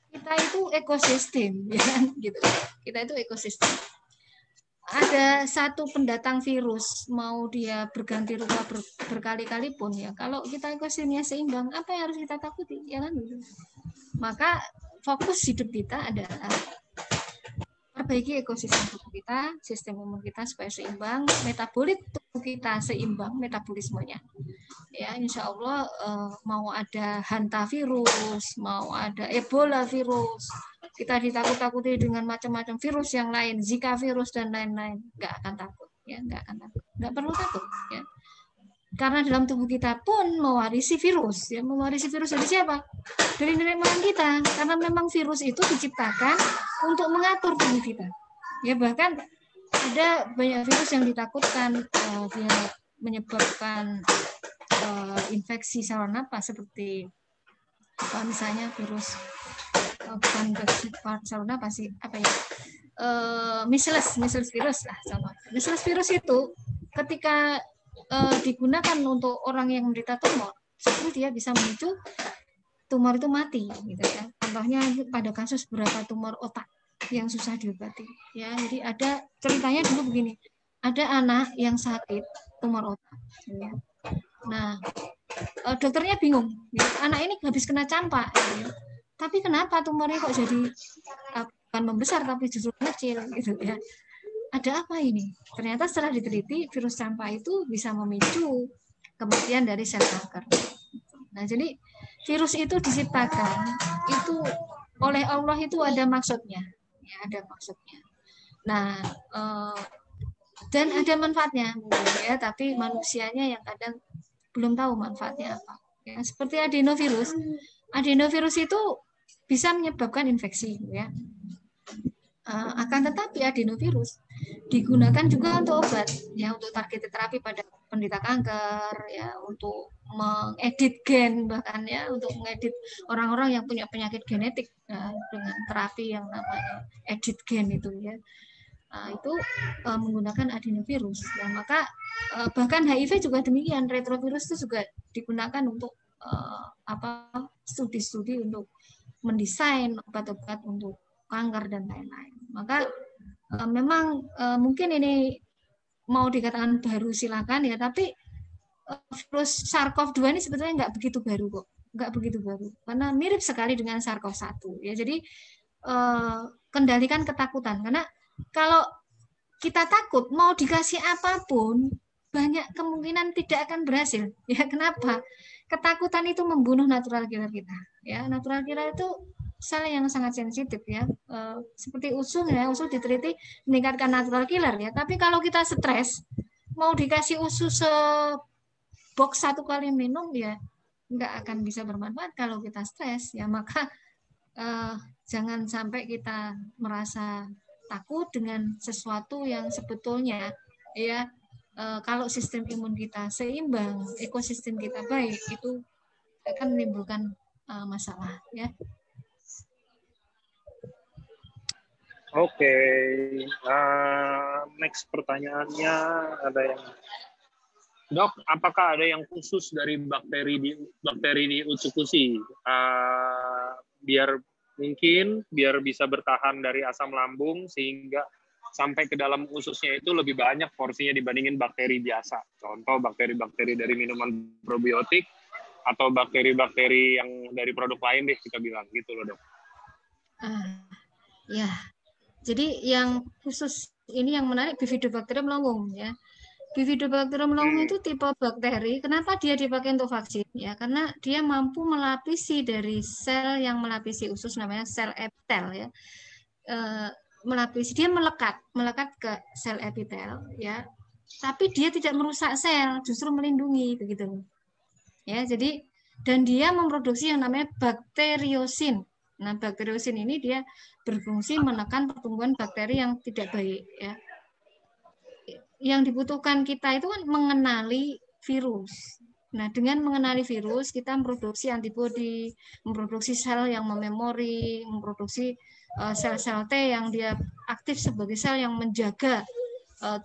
kita itu ekosistem, ya, gitu. Kita itu ekosistem. Ada satu pendatang virus, mau dia berganti rupa berkali-kali pun, ya, kalau kita ekosistemnya seimbang, apa yang harus kita takuti, ya kan? Maka fokus hidup kita adalah perbaiki ekosistem tubuh kita, sistem imun kita supaya seimbang, metabolit tubuh kita seimbang metabolismenya. Ya, insya Allah mau ada hantavirus, mau ada Ebola virus, kita ditakut-takuti dengan macam-macam virus yang lain, Zika virus dan lain-lain, nggak akan takut, ya, nggak perlu takut, ya. Karena dalam tubuh kita pun mewarisi virus, ya. Mewarisi virus dari siapa? Dari nenek moyang kita. Karena memang virus itu diciptakan untuk mengatur tubuh kita. Ya, bahkan ada banyak virus yang ditakutkan dia menyebabkan infeksi saluran napas seperti misalnya virus bukan saluran napas sih, apa ya? Measles virus lah, contoh. Measles virus itu ketika digunakan untuk orang yang menderita tumor, justru dia bisa memicu tumor itu mati, gitu ya. Contohnya pada kasus beberapa tumor otak yang susah diobati, ya. Jadi ada ceritanya dulu begini, ada anak yang sakit tumor otak, ya. Nah, dokternya bingung, ya. Anak ini habis kena campak, ya. Tapi kenapa tumornya kok jadi bukan membesar tapi justru kecil, gitu ya. Ada apa ini? Ternyata setelah diteliti, virus campak itu bisa memicu kematian dari sel kanker. Nah, jadi virus itu diciptakan itu oleh Allah, itu ada maksudnya, ya, ada maksudnya. Nah, dan ada manfaatnya, ya, tapi manusianya yang kadang belum tahu manfaatnya apa. Ya, seperti adenovirus. Adenovirus itu bisa menyebabkan infeksi, ya. Akan tetapi adenovirus digunakan juga untuk obat, ya, untuk targeted terapi pada penderita kanker, ya, untuk mengedit gen, bahkan ya untuk mengedit orang-orang yang punya penyakit genetik ya, dengan terapi yang namanya edit gen itu ya. Nah, itu menggunakan adenovirus. Ya, maka bahkan HIV juga demikian, retrovirus itu juga digunakan untuk studi-studi untuk mendesain obat-obat untuk kanker dan lain-lain. Maka memang mungkin ini mau dikatakan baru silakan ya, tapi virus SARS-CoV-2 ini sebetulnya nggak begitu baru kok, nggak begitu baru, karena mirip sekali dengan SARS-CoV-1 ya. Jadi kendalikan ketakutan, karena kalau kita takut mau dikasih apapun banyak kemungkinan tidak akan berhasil ya. Kenapa? Ketakutan itu membunuh natural killer kita ya. Natural killer itu sel yang sangat sensitif ya, seperti usus ya, usus diteliti meningkatkan natural killer ya. Tapi kalau kita stres, mau dikasih usus box 1 kali minum ya nggak akan bisa bermanfaat kalau kita stres ya. Maka jangan sampai kita merasa takut dengan sesuatu yang sebetulnya ya, kalau sistem imun kita seimbang, ekosistem kita baik, itu akan menimbulkan masalah ya. Oke, next pertanyaannya ada yang, Dok, apakah ada yang khusus dari bakteri di usukusi biar bisa bertahan dari asam lambung sehingga sampai ke dalam ususnya itu lebih banyak porsinya dibandingin bakteri biasa. Contoh bakteri-bakteri dari minuman probiotik atau bakteri-bakteri yang dari produk lain deh kita bilang gitu loh, Dok. Ya. Jadi yang khusus ini yang menarik Bifidobacterium longum ya. Bifidobacterium longum itu tipe bakteri. Kenapa dia dipakai untuk vaksin? Ya, karena dia mampu melapisi dari sel yang melapisi usus, namanya sel epitel ya. Melapisi, dia melekat ke sel epitel ya. Tapi dia tidak merusak sel, justru melindungi begitu. Ya, jadi dan dia memproduksi yang namanya bakteriosin. Nah, bakteriosin ini dia berfungsi menekan pertumbuhan bakteri yang tidak baik ya. Yang dibutuhkan kita itu kan mengenali virus. Nah, dengan mengenali virus, kita memproduksi antibodi, memproduksi sel yang mememori, memproduksi sel-sel T yang dia aktif sebagai sel yang menjaga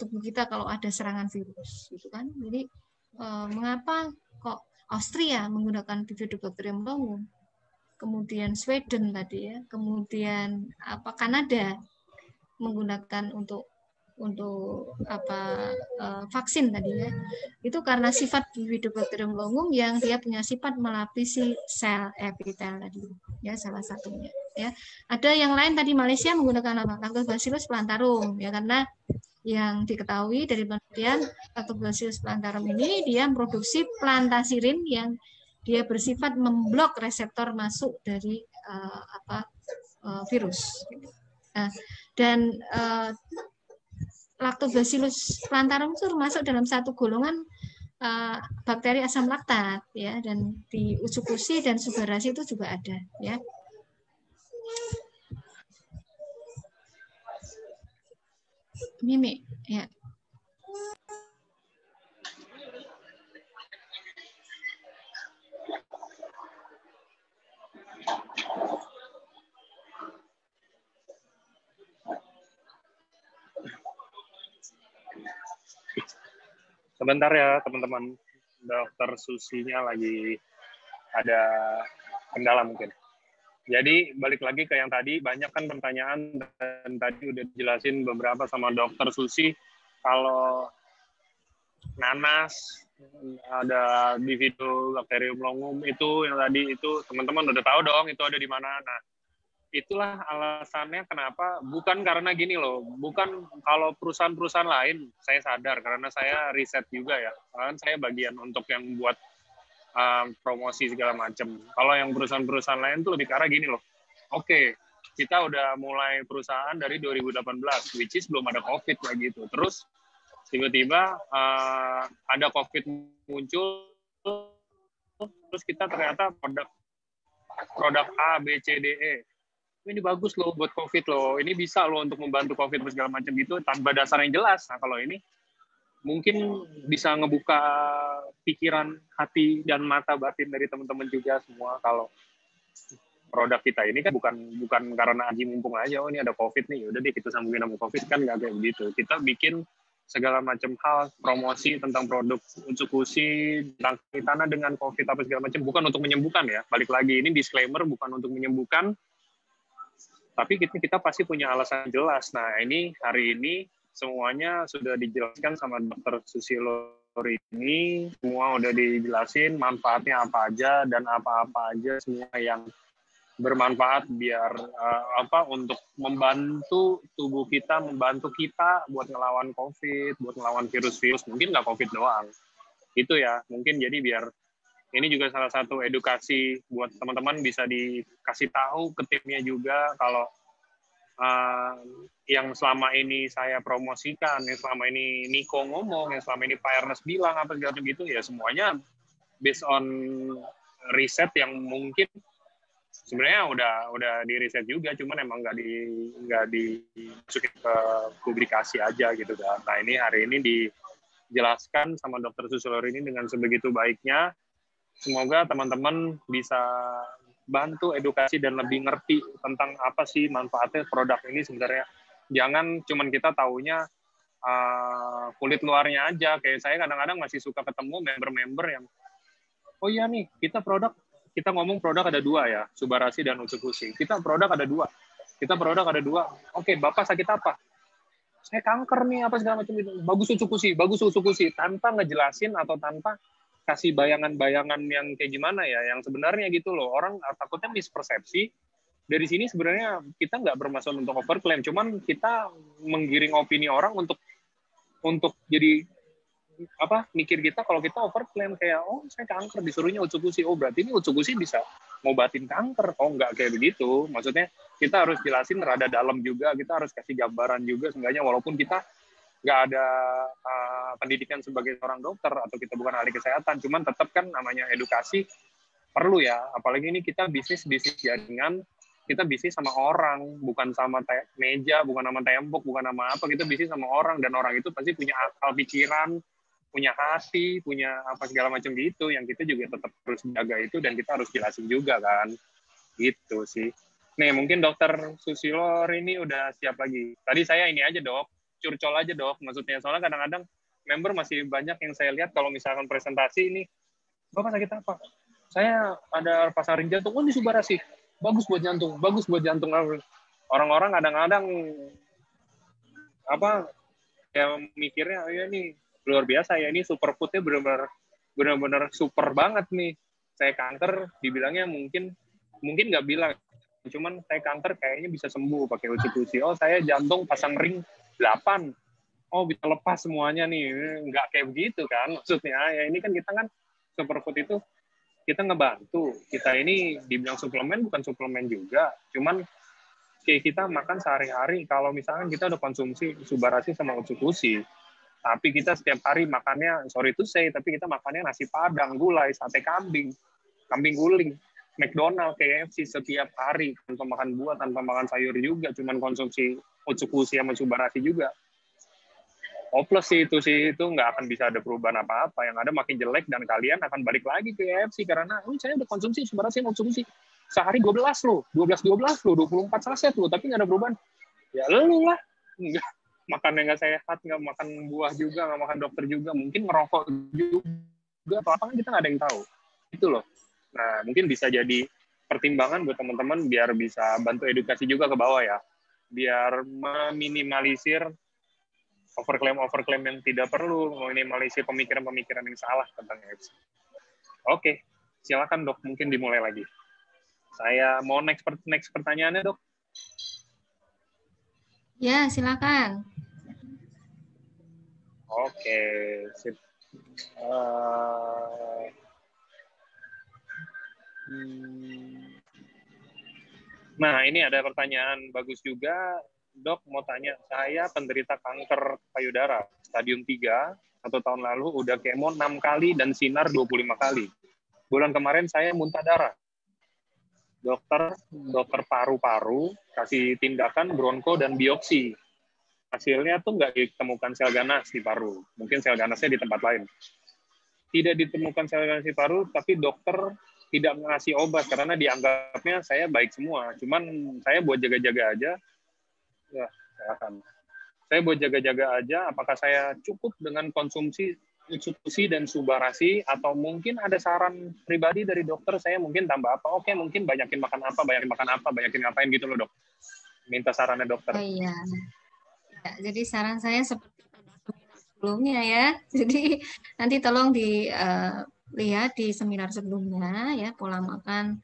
tubuh kita kalau ada serangan virus, gitu kan. Jadi mengapa kok Austria menggunakan Bifidobacterium longum, kemudian Sweden tadi ya, kemudian Kanada menggunakan untuk vaksin tadi ya, itu karena sifat Bifidobacterium longum yang dia punya sifat melapisi sel epitel tadi ya, salah satunya ya. Ada yang lain tadi, Malaysia menggunakan Lactobacillus plantarum ya, karena yang diketahui dari penelitian Lactobacillus plantarum ini dia memproduksi plantasirin yang dia bersifat memblok reseptor masuk dari virus. Nah, dan Lactobacillus plantarum itu termasuk dalam satu golongan bakteri asam laktat ya, dan di usukusi dan subarasi itu juga ada ya. Mimi ya. Sebentar ya teman-teman, Dokter Susinya lagi ada kendala mungkin. Jadi balik lagi ke yang tadi, banyak kan pertanyaan dan tadi udah dijelasin beberapa sama Dokter Susi kalau nanas ada Bifidobacterium longum itu yang tadi itu teman-teman udah tahu dong itu ada di mana. Nah, itulah alasannya kenapa, bukan karena gini loh, bukan kalau perusahaan-perusahaan lain, saya sadar karena saya riset juga ya, kan saya bagian untuk yang buat promosi segala macam. Kalau yang perusahaan-perusahaan lain tuh lebih ke arah gini loh, oke, kita udah mulai perusahaan dari 2018, which is belum ada COVID lagi itu, terus tiba-tiba ada COVID muncul, terus kita ternyata produk A, B, C, D, E, ini bagus loh buat COVID loh, ini bisa loh untuk membantu COVID segala macam gitu tanpa dasar yang jelas. Nah kalau ini mungkin bisa ngebuka pikiran, hati, dan mata batin dari teman-teman juga semua kalau produk kita ini kan bukan karena aji mumpung aja, oh ini ada COVID nih, udah deh kita sambungin sama COVID, kan nggak kayak begitu. Kita bikin segala macam hal, promosi tentang produk Utsukushi, tentang kaitannya dengan COVID apa segala macam, bukan untuk menyembuhkan ya. Balik lagi, ini disclaimer, bukan untuk menyembuhkan, tapi kita pasti punya alasan jelas. Nah, ini hari ini semuanya sudah dijelaskan sama Dr. Susilo ini, semua udah dijelasin manfaatnya apa aja dan apa-apa aja semua yang bermanfaat biar untuk membantu tubuh kita, membantu kita buat ngelawan COVID, buat ngelawan virus-virus, mungkin nggak COVID doang. Itu ya, mungkin jadi biar ini juga salah satu edukasi buat teman-teman, bisa dikasih tahu ke timnya juga kalau yang selama ini saya promosikan, yang selama ini Niko ngomong, yang selama ini Pak Ernest bilang apa segala macam gitu ya, semuanya based on riset yang mungkin sebenarnya udah di riset juga, cuman emang nggak dimasukin ke publikasi aja gitu kan. Nah, ini hari ini dijelaskan sama Dr. Susilo ini dengan sebegitu baiknya. Semoga teman-teman bisa bantu edukasi dan lebih ngerti tentang apa sih manfaatnya produk ini sebenarnya. Jangan cuman kita taunya kulit luarnya aja. Kayak saya kadang-kadang masih suka ketemu member-member yang, oh iya nih, kita ngomong produk ada dua ya, Subarashi dan Utsukushi. Kita produk ada dua. Oke, Bapak sakit apa? Saya kanker nih, apa segala macam itu. Bagus Utsukushi. Tanpa ngejelasin atau tanpa kasih bayangan-bayangan yang kayak gimana ya, yang sebenarnya gitu loh. Orang takutnya mispersepsi. Dari sini sebenarnya kita nggak bermaksud untuk overclaim, cuman kita menggiring opini orang untuk jadi mikir kita kalau kita overclaim kayak, oh saya kanker disuruhnya Utsukushi, oh berarti ini Utsukushi bisa ngobatin kanker. Oh nggak kayak begitu, maksudnya kita harus jelasin rada dalam juga, kita harus kasih gambaran juga seenggaknya, walaupun kita nggak ada pendidikan sebagai seorang dokter atau kita bukan ahli kesehatan, cuman tetap kan namanya edukasi perlu ya, apalagi ini kita bisnis jaringan, kita bisnis sama orang, bukan sama meja, bukan sama tembok, bukan sama apa, kita bisnis sama orang, dan orang itu pasti punya akal pikiran, punya hati, punya apa segala macam gitu, yang kita juga tetap harus jaga itu, dan kita harus jelasin juga kan, gitu sih. Nih mungkin Dokter Susilo ini udah siap lagi. Tadi saya ini aja dok, curcol aja dok, maksudnya soalnya kadang-kadang member masih banyak yang saya lihat kalau misalkan presentasi ini, Bapak sakit apa? Saya ada pasarin jantung, oh ini Subarashi, bagus buat jantung. Orang-orang kadang-kadang yang mikirnya, oh ya nih luar biasa ya, ini superfoodnya benar-benar super banget nih. Saya kanker, dibilangnya mungkin nggak bilang, cuman saya kanker kayaknya bisa sembuh pakai Utsukushi. Oh saya jantung pasang ring 8, oh bisa lepas semuanya nih. Nggak kayak begitu kan maksudnya ya. Ini kan kita kan superfood itu kita ngebantu, kita ini dibilang suplemen, bukan suplemen juga, cuman kayak kita makan sehari-hari. Kalau misalkan kita udah konsumsi Subarashi sama Utsukushi, tapi kita setiap hari makannya, sorry to say, tapi kita makannya nasi padang, gulai, sate kambing guling, McDonald, KFC setiap hari, tanpa makan buah, tanpa makan sayur juga, cuman konsumsi Utsukushi sama Subarashi juga. Hopeless sih itu nggak akan bisa ada perubahan apa-apa. Yang ada makin jelek, dan kalian akan balik lagi ke KFC karena saya udah konsumsi Subarashi sama Utsukushi sehari 12 loh, 24 saset loh, tapi nggak ada perubahan. Ya lu lah, nggak makan yang nggak sehat, nggak makan buah juga, nggak makan dokter juga, mungkin ngerokok juga, apa kan kita nggak ada yang tahu. Itu loh. Nah, mungkin bisa jadi pertimbangan buat teman-teman biar bisa bantu edukasi juga ke bawah ya. Biar meminimalisir overclaim yang tidak perlu, meminimalisir pemikiran-pemikiran yang salah tentang EFC. Oke, silakan dok, mungkin dimulai lagi. Saya mau next pertanyaannya dok. Ya, silakan. Oke, sip. Nah, ini ada pertanyaan bagus juga. Dok, mau tanya, saya penderita kanker payudara, stadium 3, 1 tahun lalu udah kemo 6 kali dan sinar 25 kali. Bulan kemarin saya muntah darah. Dokter paru-paru kasih tindakan bronko dan biopsi. hasilnya tuh nggak ditemukan sel ganas di paru. Mungkin sel ganasnya di tempat lain. Tidak ditemukan sel ganas di paru, tapi dokter tidak mengasih obat karena dianggapnya saya baik semua. Cuman saya buat jaga-jaga aja, ya silakan. Saya buat jaga-jaga aja, apakah saya cukup dengan konsumsi institusi dan subarasi, atau mungkin ada saran pribadi dari dokter, saya mungkin tambah apa? Oke, mungkin banyakin makan apa, banyakin ngapain gitu loh dok. Minta sarannya dokter. Oh iya. Ya, jadi saran saya seperti sebelumnya ya. Jadi nanti tolong dilihat di seminar sebelumnya ya, pola makan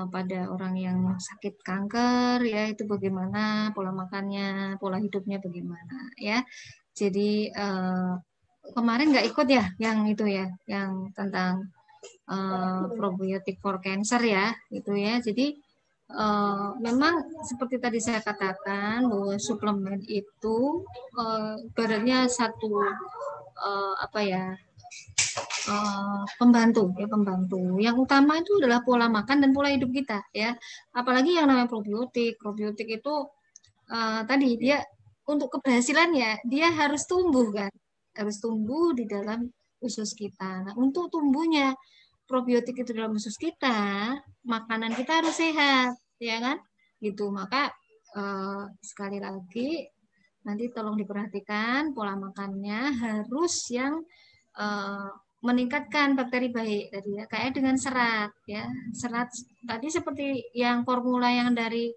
pada orang yang sakit kanker ya, itu bagaimana pola makannya, pola hidupnya bagaimana ya. Jadi kemarin nggak ikut ya yang itu ya, yang tentang probiotik for cancer ya, itu ya. Jadi memang seperti tadi saya katakan bahwa suplemen itu ibaratnya satu apa ya, pembantu ya, pembantu. Yang utama itu adalah pola makan dan pola hidup kita ya. Apalagi yang namanya probiotik. Probiotik itu tadi dia untuk keberhasilannya dia harus tumbuh kan, harus tumbuh di dalam usus kita. Nah, untuk tumbuhnya probiotik itu dalam usus kita, makanan kita harus sehat, ya kan? Gitu. Maka sekali lagi nanti tolong diperhatikan pola makannya harus yang meningkatkan bakteri baik tadi ya, kayak dengan serat ya. Serat tadi seperti yang formula yang dari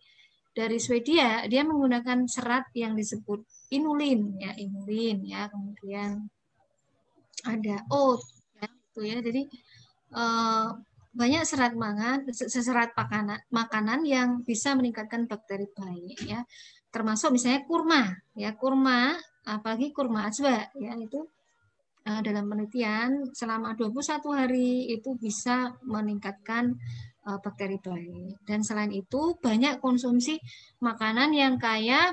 Swedia, dia menggunakan serat yang disebut inulin ya, kemudian ada oat ya, itu ya. Jadi banyak serat makanan yang bisa meningkatkan bakteri baik ya, termasuk misalnya kurma, apalagi kurma ajwa ya, itu dalam penelitian selama 21 hari itu bisa meningkatkan bakteri baik. Dan selain itu banyak konsumsi makanan yang kaya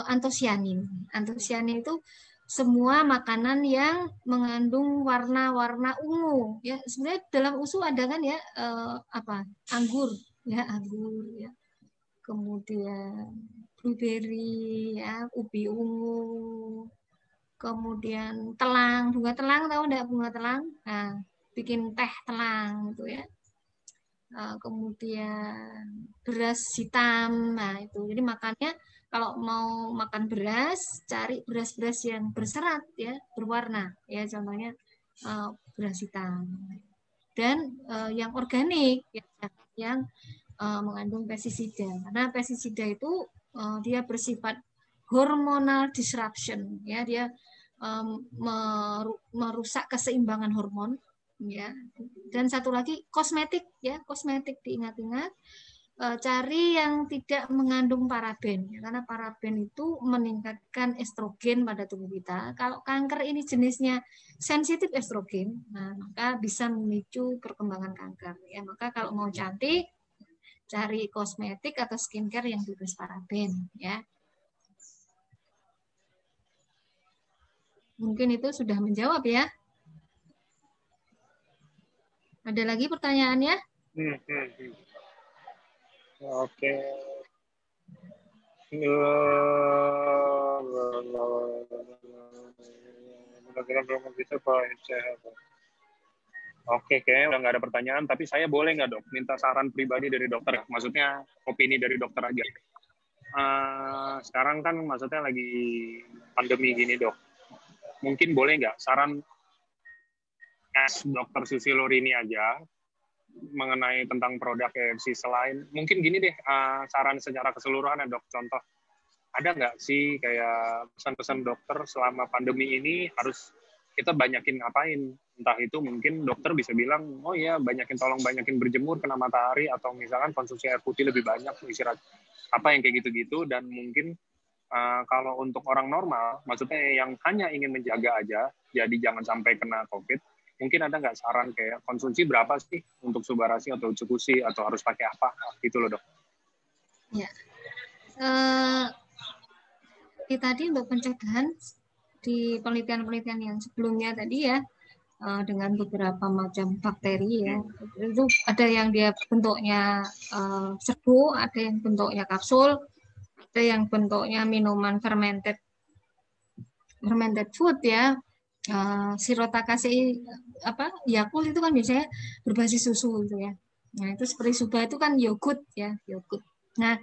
antosianin. Antosianin itu semua makanan yang mengandung warna-warna ungu ya. Sebenarnya dalam usus ada kan ya anggur ya, kemudian blueberry ya, ubi ungu, kemudian telang, bunga telang, tahu enggak bunga telang? Nah, bikin teh telang gitu ya. Kemudian beras hitam, nah itu. Jadi makannya kalau mau makan beras, cari beras-beras yang berserat ya, berwarna ya, contohnya beras hitam. Dan yang organik ya, yang mengandung pestisida. Karena pestisida itu dia bersifat hormonal disruption ya, dia merusak keseimbangan hormon ya. Dan satu lagi kosmetik ya, kosmetik diingat-ingat, cari yang tidak mengandung paraben ya, karena paraben itu meningkatkan estrogen pada tubuh kita. Kalau kanker ini jenisnya sensitif estrogen, nah maka bisa memicu perkembangan kanker ya. Maka kalau mau cantik, cari kosmetik atau skincare yang bebas paraben ya. Mungkin itu sudah menjawab ya. Ada lagi pertanyaannya? Oke. Oke, kayaknya udah nggak ada pertanyaan, tapi saya boleh nggak dok minta saran pribadi dari dokter? Maksudnya opini dari dokter aja. Sekarang kan maksudnya lagi pandemi gini dok. Mungkin boleh nggak saran dokter Susilorini aja mengenai tentang produk KFC selain mungkin gini deh, saran secara keseluruhan ya dok. Contoh, ada nggak sih kayak pesan-pesan dokter selama pandemi ini harus kita banyakin ngapain? Entah itu mungkin dokter bisa bilang, oh ya tolong banyakin berjemur kena matahari, atau misalkan konsumsi air putih lebih banyak, istirahat, apa yang kayak gitu-gitu. Dan mungkin kalau untuk orang normal, maksudnya yang hanya ingin menjaga aja, jadi jangan sampai kena COVID, mungkin ada nggak saran kayak konsumsi berapa sih untuk subarasi atau cukusi, atau harus pakai apa gitu loh dok? Ya, tadi untuk pencegahan di penelitian-penelitian yang sebelumnya tadi ya, dengan beberapa macam bakteri ya, itu ada yang dia bentuknya serbuk, ada yang bentuknya kapsul, ada yang bentuknya minuman fermented fermented food ya. Shirotakase Yakult itu kan biasanya berbasis susu gitu ya. Nah, itu seperti Suba itu kan yogurt ya, yogurt. Nah,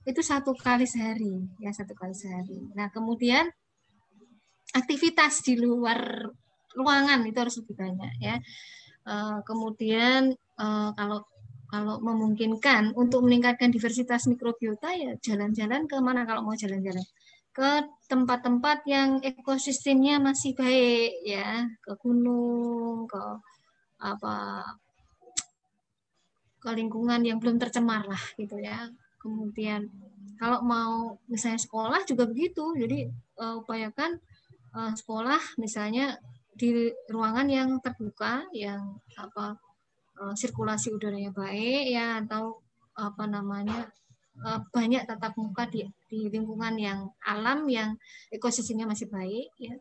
itu 1 kali sehari ya, 1 kali sehari. Nah, kemudian aktivitas di luar ruangan itu harus lebih banyak ya. Kemudian kalau memungkinkan untuk meningkatkan diversitas mikrobiota ya jalan-jalan ke mana kalau mau jalan-jalan ke tempat-tempat yang ekosistemnya masih baik ya, ke gunung, ke lingkungan yang belum tercemar lah gitu ya. Kemudian kalau mau misalnya sekolah juga begitu, jadi upayakan sekolah misalnya di ruangan yang terbuka, yang sirkulasi udaranya baik ya, atau banyak tatap muka di lingkungan yang alam yang ekosistemnya masih baik ya.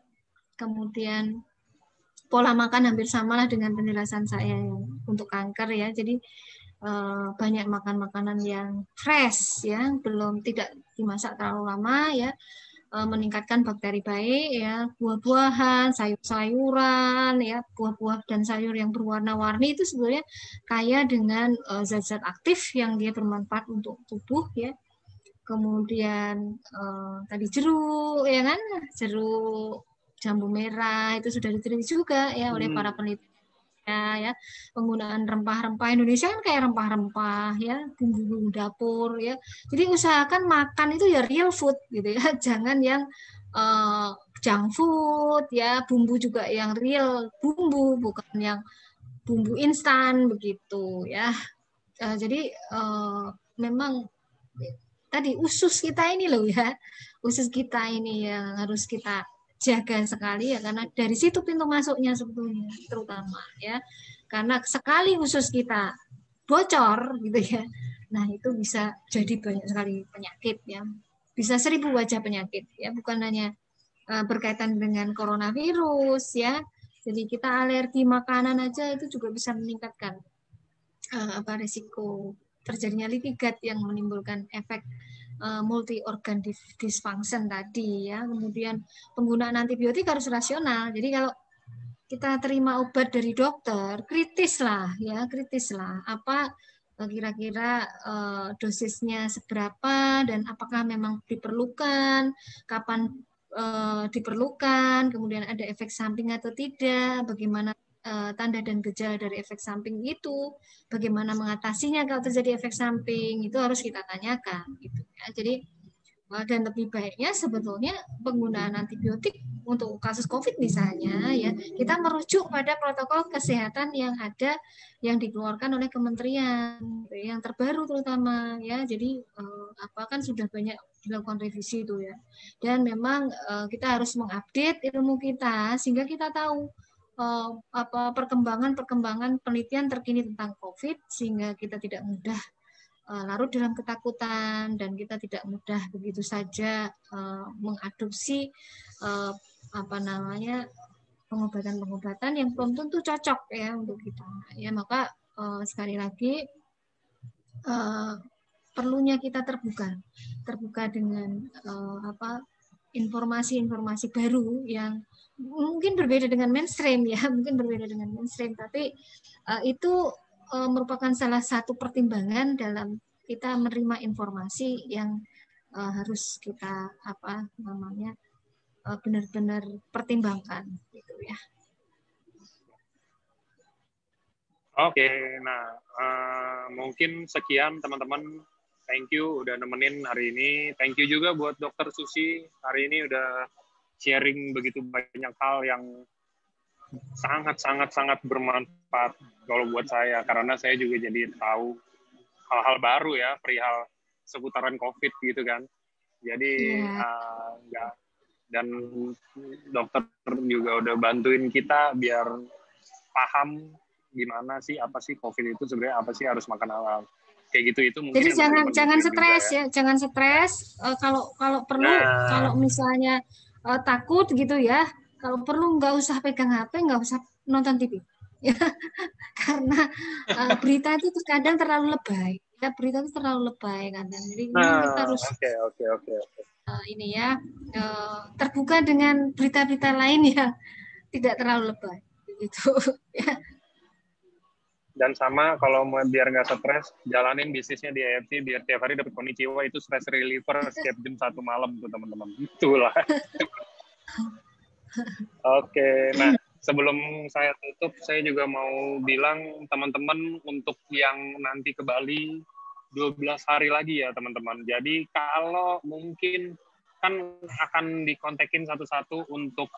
Kemudian pola makan hampir samalah dengan penjelasan saya yang untuk kanker ya. Jadi banyak makan makanan yang fresh ya, tidak dimasak terlalu lama ya, meningkatkan bakteri baik ya, buah-buahan, sayur-sayuran ya, buah-buah dan sayur yang berwarna-warni itu sebenarnya kaya dengan zat-zat aktif yang dia bermanfaat untuk tubuh ya. Kemudian tadi jeruk ya kan, jeruk, jambu merah itu sudah diteliti juga ya oleh para peneliti ya, penggunaan rempah-rempah Indonesia kan kayak rempah-rempah ya, bumbu-bumbu dapur ya. Jadi usahakan makan itu ya real food gitu ya, jangan yang junk food ya, bumbu juga yang real bumbu, bukan yang bumbu instan begitu ya. Jadi memang tadi usus kita ini loh ya, usus kita ini yang harus kita jaga sekali ya, karena dari situ pintu masuknya sebetulnya terutama ya, karena sekali usus kita bocor gitu ya, nah itu bisa jadi banyak sekali penyakit ya, bisa 1000 wajah penyakit ya, bukan hanya berkaitan dengan coronavirus ya, jadi kita alergi makanan aja itu juga bisa meningkatkan risiko terjadinya leaky gut yang menimbulkan efek multi organ dysfunction tadi ya. Kemudian penggunaan antibiotik harus rasional. Jadi kalau kita terima obat dari dokter, kritis lah ya, kritis lah. Apa kira-kira dosisnya seberapa dan apakah memang diperlukan, kapan diperlukan, kemudian ada efek samping atau tidak, bagaimana tanda dan gejala dari efek samping itu, bagaimana mengatasinya kalau terjadi efek samping, itu harus kita tanyakan gitu ya. Jadi dan lebih baiknya sebetulnya penggunaan antibiotik untuk kasus COVID misalnya ya, kita merujuk pada protokol kesehatan yang ada yang dikeluarkan oleh kementerian yang terbaru terutama ya. Jadi kan sudah banyak dilakukan revisi itu ya, dan memang kita harus mengupdate ilmu kita sehingga kita tahu perkembangan penelitian terkini tentang COVID, sehingga kita tidak mudah larut dalam ketakutan dan kita tidak mudah begitu saja mengadopsi pengobatan-pengobatan yang belum tentu cocok ya untuk kita ya. Maka sekali lagi perlunya kita terbuka dengan informasi-informasi baru yang mungkin berbeda dengan mainstream ya, tapi itu merupakan salah satu pertimbangan dalam kita menerima informasi yang harus kita benar-benar pertimbangkan gitu ya. Oke, nah mungkin sekian teman-teman. Thank you udah nemenin hari ini. Thank you juga buat Dokter Susi hari ini udah sharing begitu banyak hal yang sangat bermanfaat kalau buat saya, karena saya juga jadi tahu hal-hal baru ya perihal seputaran COVID gitu kan. Jadi dan dokter juga udah bantuin kita biar paham gimana sih, apa sih COVID itu sebenarnya, apa sih, harus makan halal kayak gitu. Itu mungkin jadi jangan stres ya, jangan stres. Kalau perlu, kalau misalnya takut gitu ya, kalau perlu nggak usah pegang HP, nggak usah nonton TV ya, karena berita itu kadang terlalu lebay ya, berita itu terlalu lebay kadang, jadi kita harus oke. ini ya terbuka dengan berita-berita lain yang tidak terlalu lebay gitu ya. Dan sama kalau mau biar nggak stres, jalanin bisnisnya di AFC biar tiap hari dapat konnichiwa, itu stress reliever setiap jam 1 malam tuh teman-teman. Itulah. Oke, nah sebelum saya tutup, saya juga mau bilang teman-teman untuk yang nanti ke Bali 12 hari lagi ya teman-teman. Jadi kalau mungkin kan akan dikontekin satu-satu untuk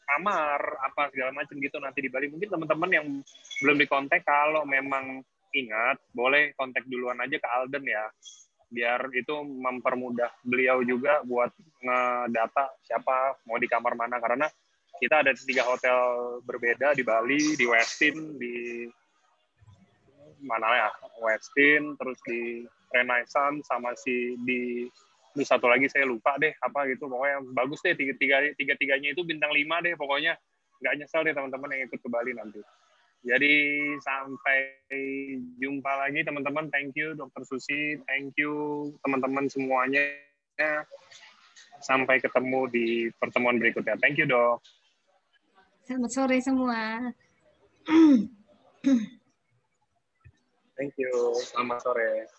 kamar apa segala macam gitu nanti di Bali. Mungkin teman-teman yang belum dikontak, kalau memang ingat boleh kontak duluan aja ke Alden ya, biar itu mempermudah beliau juga buat ngedata siapa mau di kamar mana, karena kita ada 3 hotel berbeda di Bali, di Westin, di mana ya, Westin, terus di Renaissance, sama di satu lagi saya lupa deh apa gitu, pokoknya bagus deh, tiga-tiganya itu bintang 5 deh pokoknya. Nggak nyesel deh teman-teman yang ikut ke Bali nanti. Jadi sampai jumpa lagi teman-teman. Thank you Dr. Susi, thank you teman-teman semuanya. Sampai ketemu di pertemuan berikutnya. Thank you Dok. Selamat sore semua. Thank you. Selamat sore.